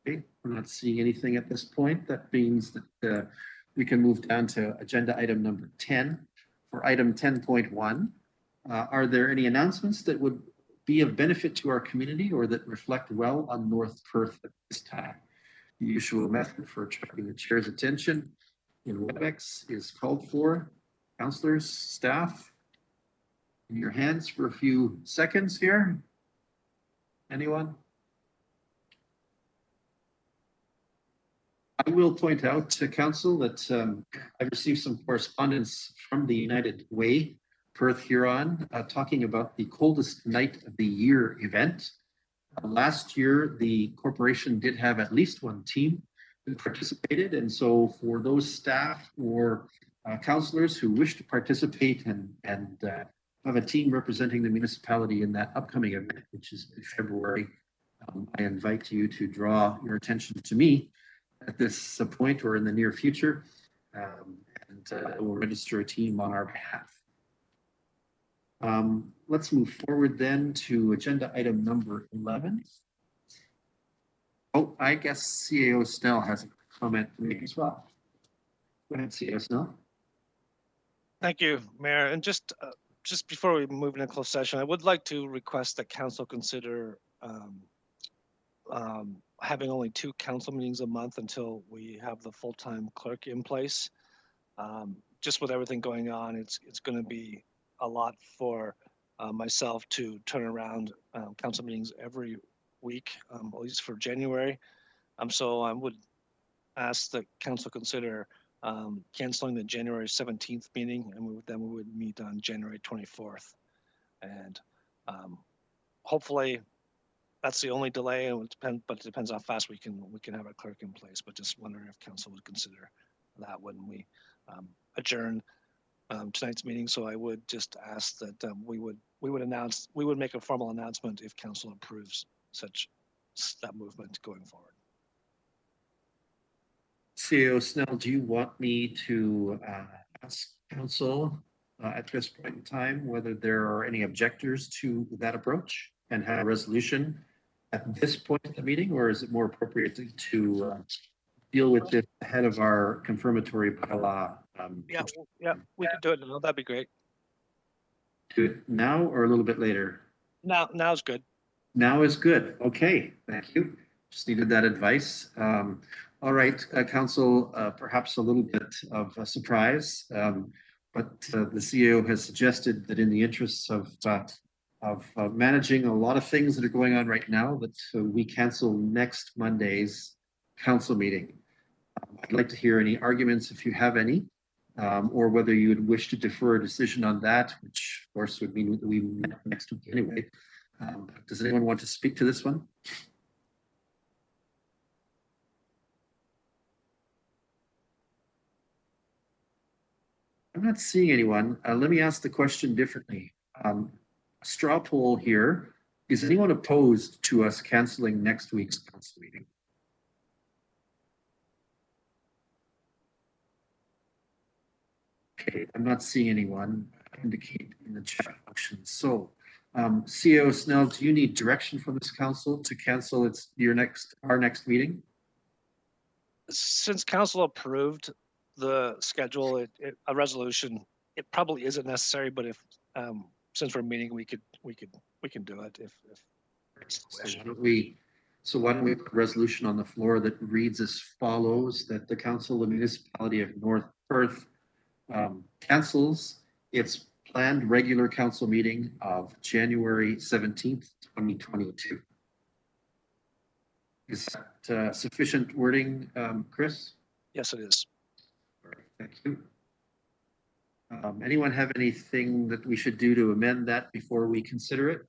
Okay, we're not seeing anything at this point. That means that we can move down to agenda item number 10. For item 10.1, are there any announcements that would be of benefit to our community or that reflect well on North Perth at this time? The usual method for attracting the chair's attention in WebEx is called for. Councillors, staff, in your hands for a few seconds here. Anyone? I will point out to council that I've received some correspondence from the United Way, Perth Huron, talking about the coldest night of the year event. Last year, the corporation did have at least one team who participated. And so for those staff or councillors who wish to participate and have a team representing the municipality in that upcoming event, which is in February, I invite you to draw your attention to me at this point or in the near future, and we'll register a team on our behalf. Let's move forward then to agenda item number 11. Oh, I guess CAO Snell has a comment to make as well. Go ahead, CAO Snell. Thank you, Mayor. And just before we move into closed session, I would like to request that council consider having only 2 council meetings a month until we have the full-time clerk in place. Just with everything going on, it's going to be a lot for myself to turn around council meetings every week, at least for January. So I would ask that council consider canceling the January 17th meeting, and then we would meet on January 24th. And hopefully that's the only delay, and but it depends how fast we can have a clerk in place. But just wondering if council would consider that when we adjourn tonight's meeting. So I would just ask that we would make a formal announcement if council approves that movement going forward. CAO Snell, do you want me to ask council at this point in time whether there are any objectors to that approach and have a resolution at this point of the meeting, or is it more appropriate to deal with this ahead of our confirmatory bylaw? Yeah, we could do it now. That'd be great. Do it now or a little bit later? Now's good. Now is good. Okay, thank you. Just needed that advice. All right, council, perhaps a little bit of a surprise, but the CEO has suggested that in the interests of managing a lot of things that are going on right now, that we cancel next Monday's council meeting. I'd like to hear any arguments if you have any, or whether you would wish to defer a decision on that, which of course would mean that we meet next week anyway. Does anyone want to speak to this one? I'm not seeing anyone. Let me ask the question differently. Straw poll here. Is anyone opposed to us canceling next week's council meeting? Okay, I'm not seeing anyone indicate in the chat function. So, CEO Snell, do you need direction from this council to cancel our next meeting? Since council approved the schedule, a resolution, it probably isn't necessary, but if, since we're meeting, we can do it if So why don't we put a resolution on the floor that reads as follows, that the council of the municipality of North Perth cancels its planned regular council meeting of January 17th, 2022. Is that sufficient wording, Chris? Yes, it is. All right, thank you. Anyone have anything that we should do to amend that before we consider it?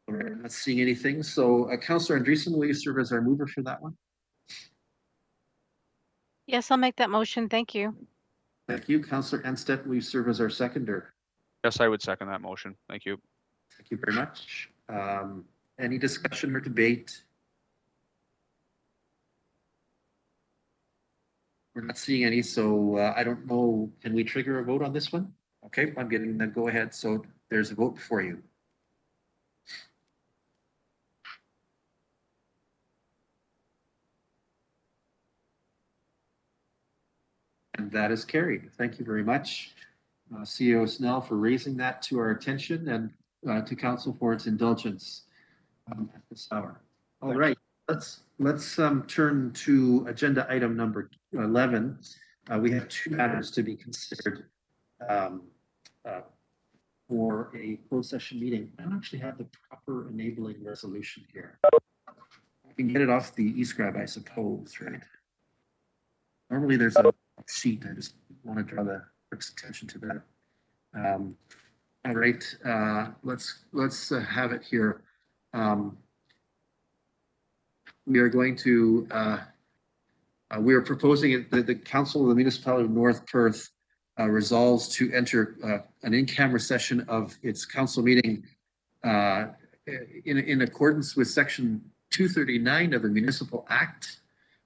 All right, I'm not seeing anything. So Councillor Andreessen, will you serve as our mover for that one? Yes, I'll make that motion. Thank you. Thank you. Councillor Anstedt, will you serve as our seconder? Yes, I would second that motion. Thank you. Thank you very much. Any discussion or debate? We're not seeing any, so I don't know. Can we trigger a vote on this one? Okay, I'm getting the go ahead. So there's a vote for you. And that is carried. Thank you very much, CEO Snell, for raising that to our attention, and to council for its indulgence at this hour. All right, let's turn to agenda item number 11. We have two matters to be considered for a closed session meeting. I don't actually have the proper enabling resolution here. I can get it off the e-scribe, I suppose, right? Normally there's a sheet. I just want to draw the clerk's attention to that. All right, let's have it here. We are going to we are proposing it that the Council of the Municipality of North Perth resolves to enter an in-camera session of its council meeting in accordance with Section 239 of the Municipal Act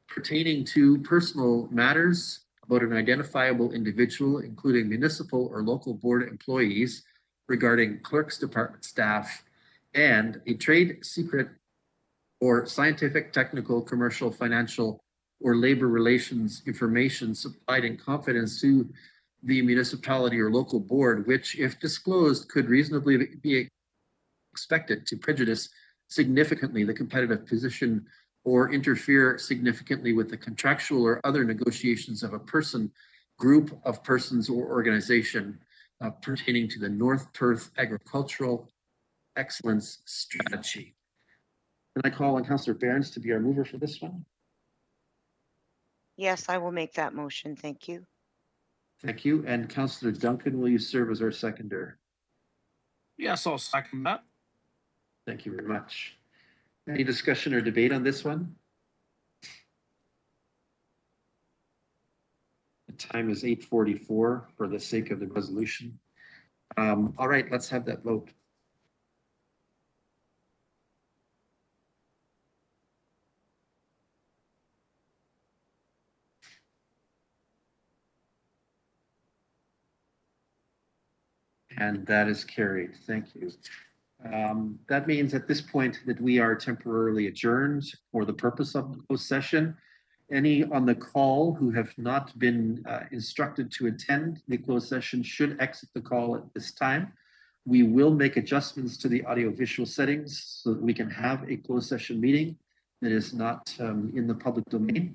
pertaining to personal matters about an identifiable individual, including municipal or local board employees, regarding clerk's department staff, and a trade secret or scientific, technical, commercial, financial, or labor relations information supplied in confidence to the municipality or local board, which, if disclosed, could reasonably be expected to prejudice significantly the competitive position or interfere significantly with the contractual or other negotiations of a person, group of persons, or organization pertaining to the North Perth Agricultural Excellence Strategy. Can I call on Councillor Behrens to be our mover for this one? Yes, I will make that motion. Thank you. Thank you. And Councillor Duncan, will you serve as our seconder? Yes, I'll second that. Thank you very much. Any discussion or debate on this one? The time is 8:44 for the sake of the resolution. All right, let's have that vote. And that is carried. Thank you. That means at this point that we are temporarily adjourned for the purpose of the closed session. Any on the call who have not been instructed to attend the closed session should exit the call at this time. We will make adjustments to the audio-visual settings so that we can have a closed session meeting that is not in the public domain.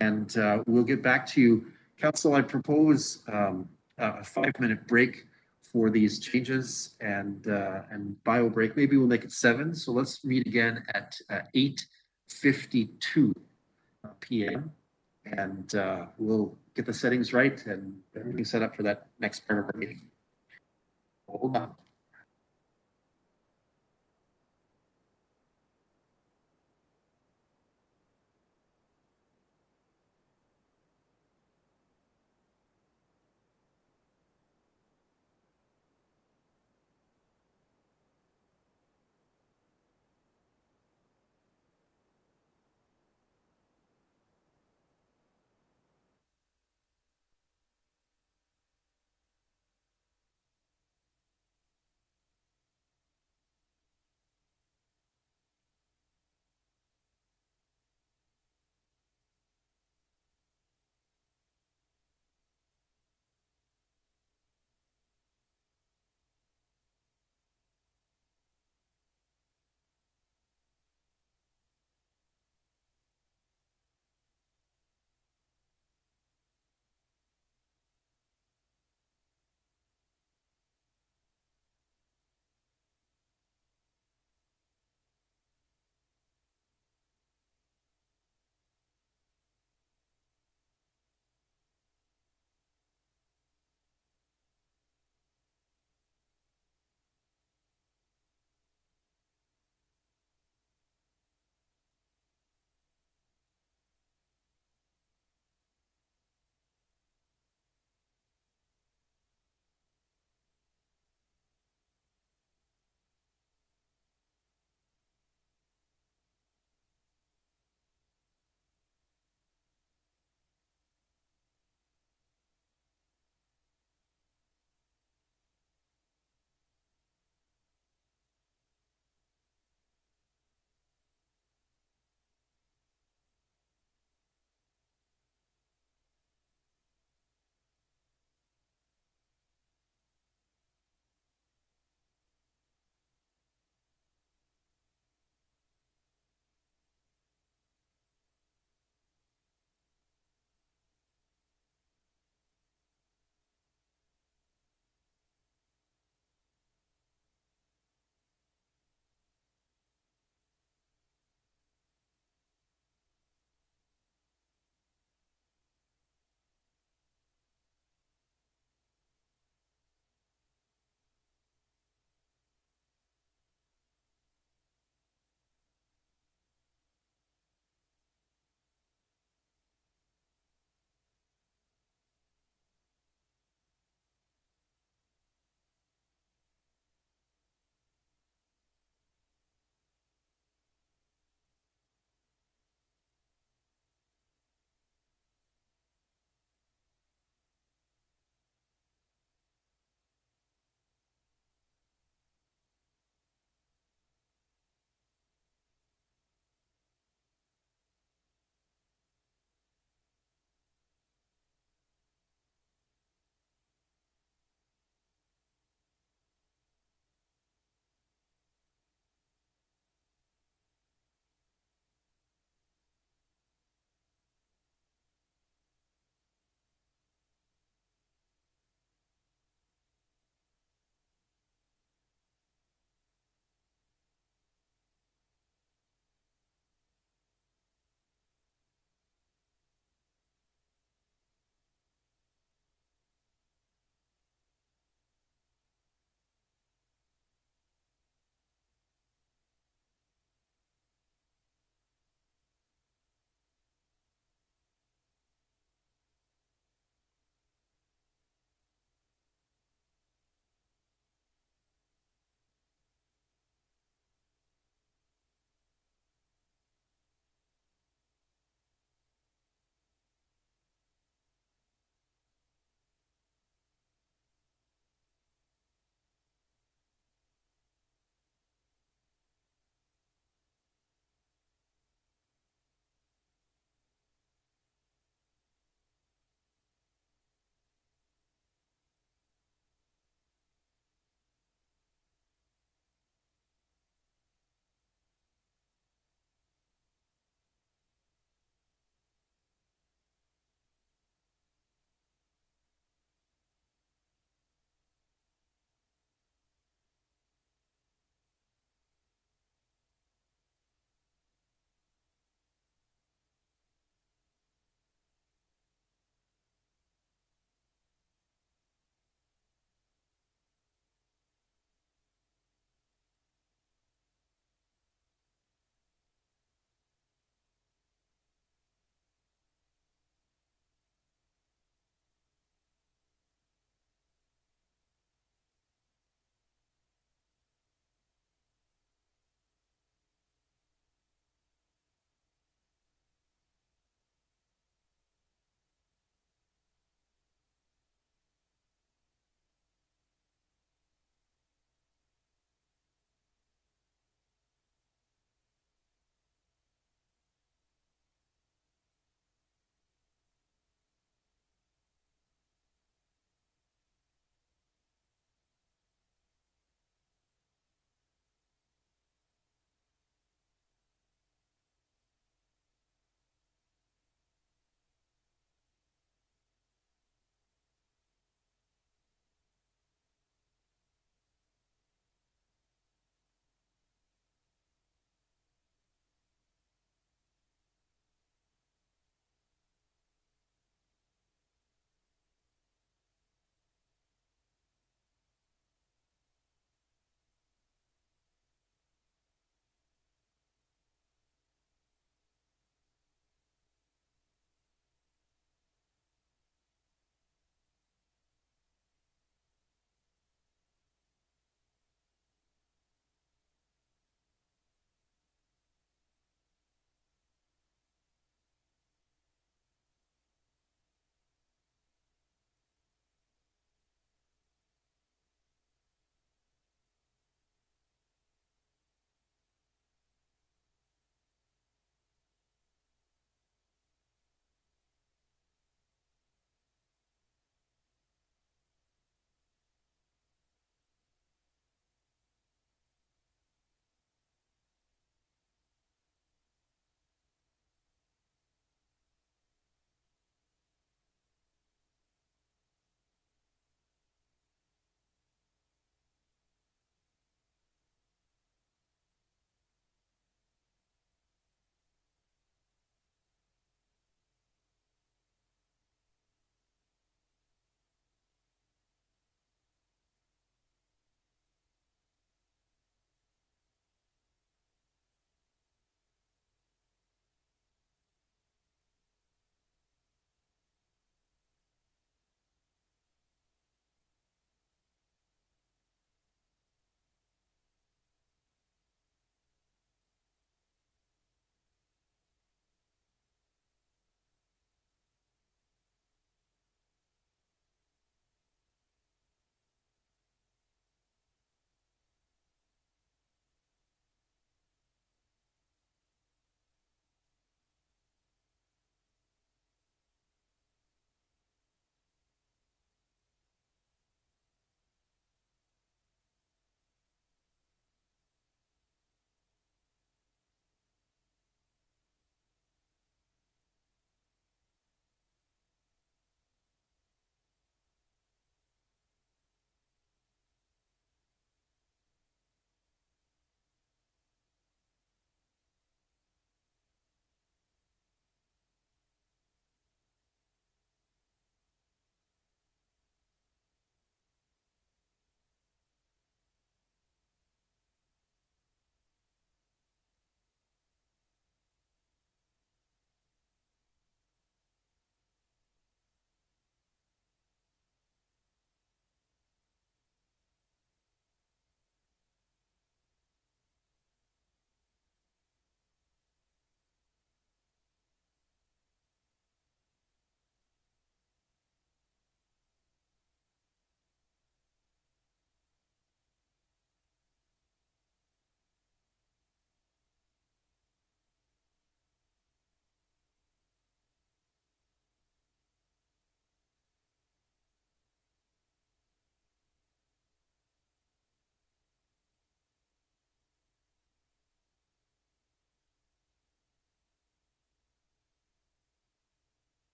And we'll get back to you. Council, I propose a 5-minute break for these changes and bio break. Maybe we'll make it 7. So let's meet again at 8:52 p.m. and we'll get the settings right and everything set up for that next part of our meeting. Hold on.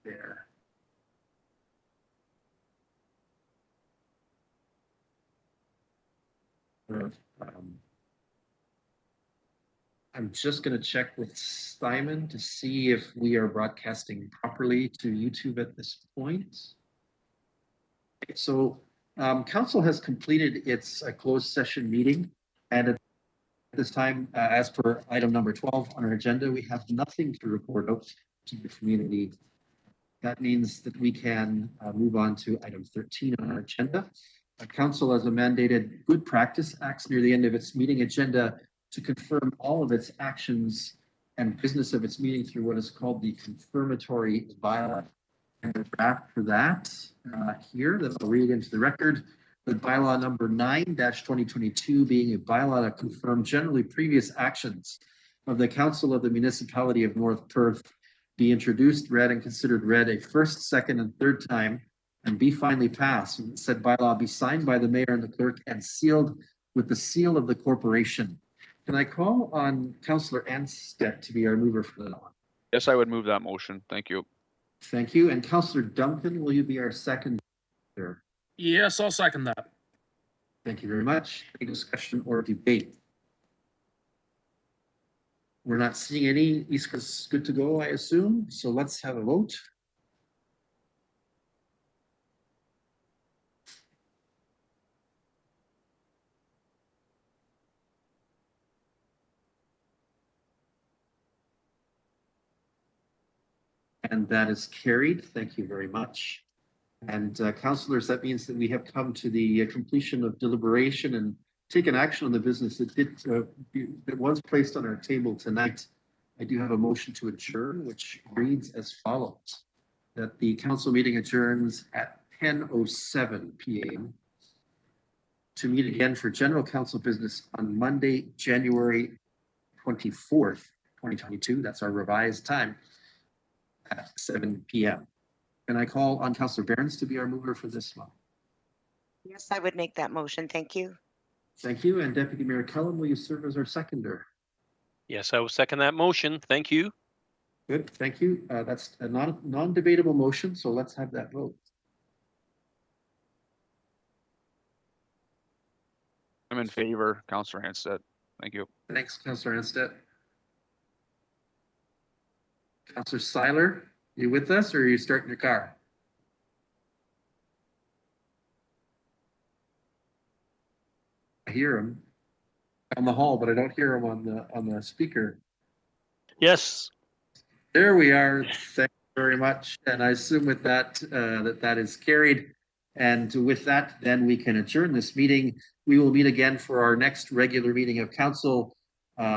there. I'm just going to check with Simon to see if we are broadcasting properly to YouTube at this point. So council has completed its closed session meeting, and at this time, as per item number 12 on our agenda, we have nothing to report out to the community. That means that we can move on to item 13 on our agenda. Council, as a mandated good practice, acts near the end of its meeting agenda to confirm all of its actions and business of its meeting through what is called the confirmatory bylaw. And the draft for that here that I'll read into the record. The bylaw number 9-2022 being a bylaw to confirm generally previous actions of the Council of the Municipality of North Perth be introduced, read, and considered read a first, second, and third time, and be finally passed. And said bylaw be signed by the mayor and the clerk and sealed with the seal of the corporation. Can I call on Councillor Anstead to be our mover for that one? Yes, I would move that motion. Thank you. Thank you. And Councillor Duncan, will you be our second? Yes, I'll second that. Thank you very much. Any discussion or debate? We're not seeing any. Iska's good to go, I assume. So let's have a vote. And that is carried. Thank you very much. And councillors, that means that we have come to the completion of deliberation and taken action on the business that was placed on our table tonight. I do have a motion to adjourn, which reads as follows: that the council meeting adjourns at 10:07 p.m. to meet again for general council business on Monday, January 24th, 2022. That's our revised time at 7 p.m. Can I call on Councillor Behrens to be our mover for this one? Yes, I would make that motion. Thank you. Thank you. And Deputy Mayor Kellum, will you serve as our seconder? Yes, I will second that motion. Thank you. Good, thank you. That's a non-debatable motion, so let's have that vote. I'm in favor, Councillor Anstead. Thank you. Thanks, Councillor Anstead. Councillor Seiler, you with us, or are you starting your car? I hear him down the hall, but I don't hear him on the speaker. Yes. There we are. Thank you very much. And I assume with that, that is carried. And with that, then we can adjourn this meeting. We will meet again for our next regular meeting of council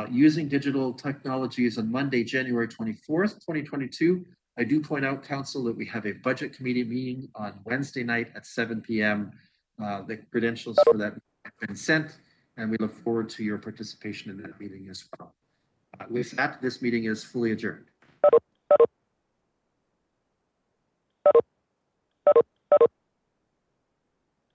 using digital technologies on Monday, January 24th, 2022. I do point out, council, that we have a budget committee meeting on Wednesday night at 7 p.m. The credentials for that have been sent, and we look forward to your participation in that meeting as well. With that, this meeting is fully adjourned.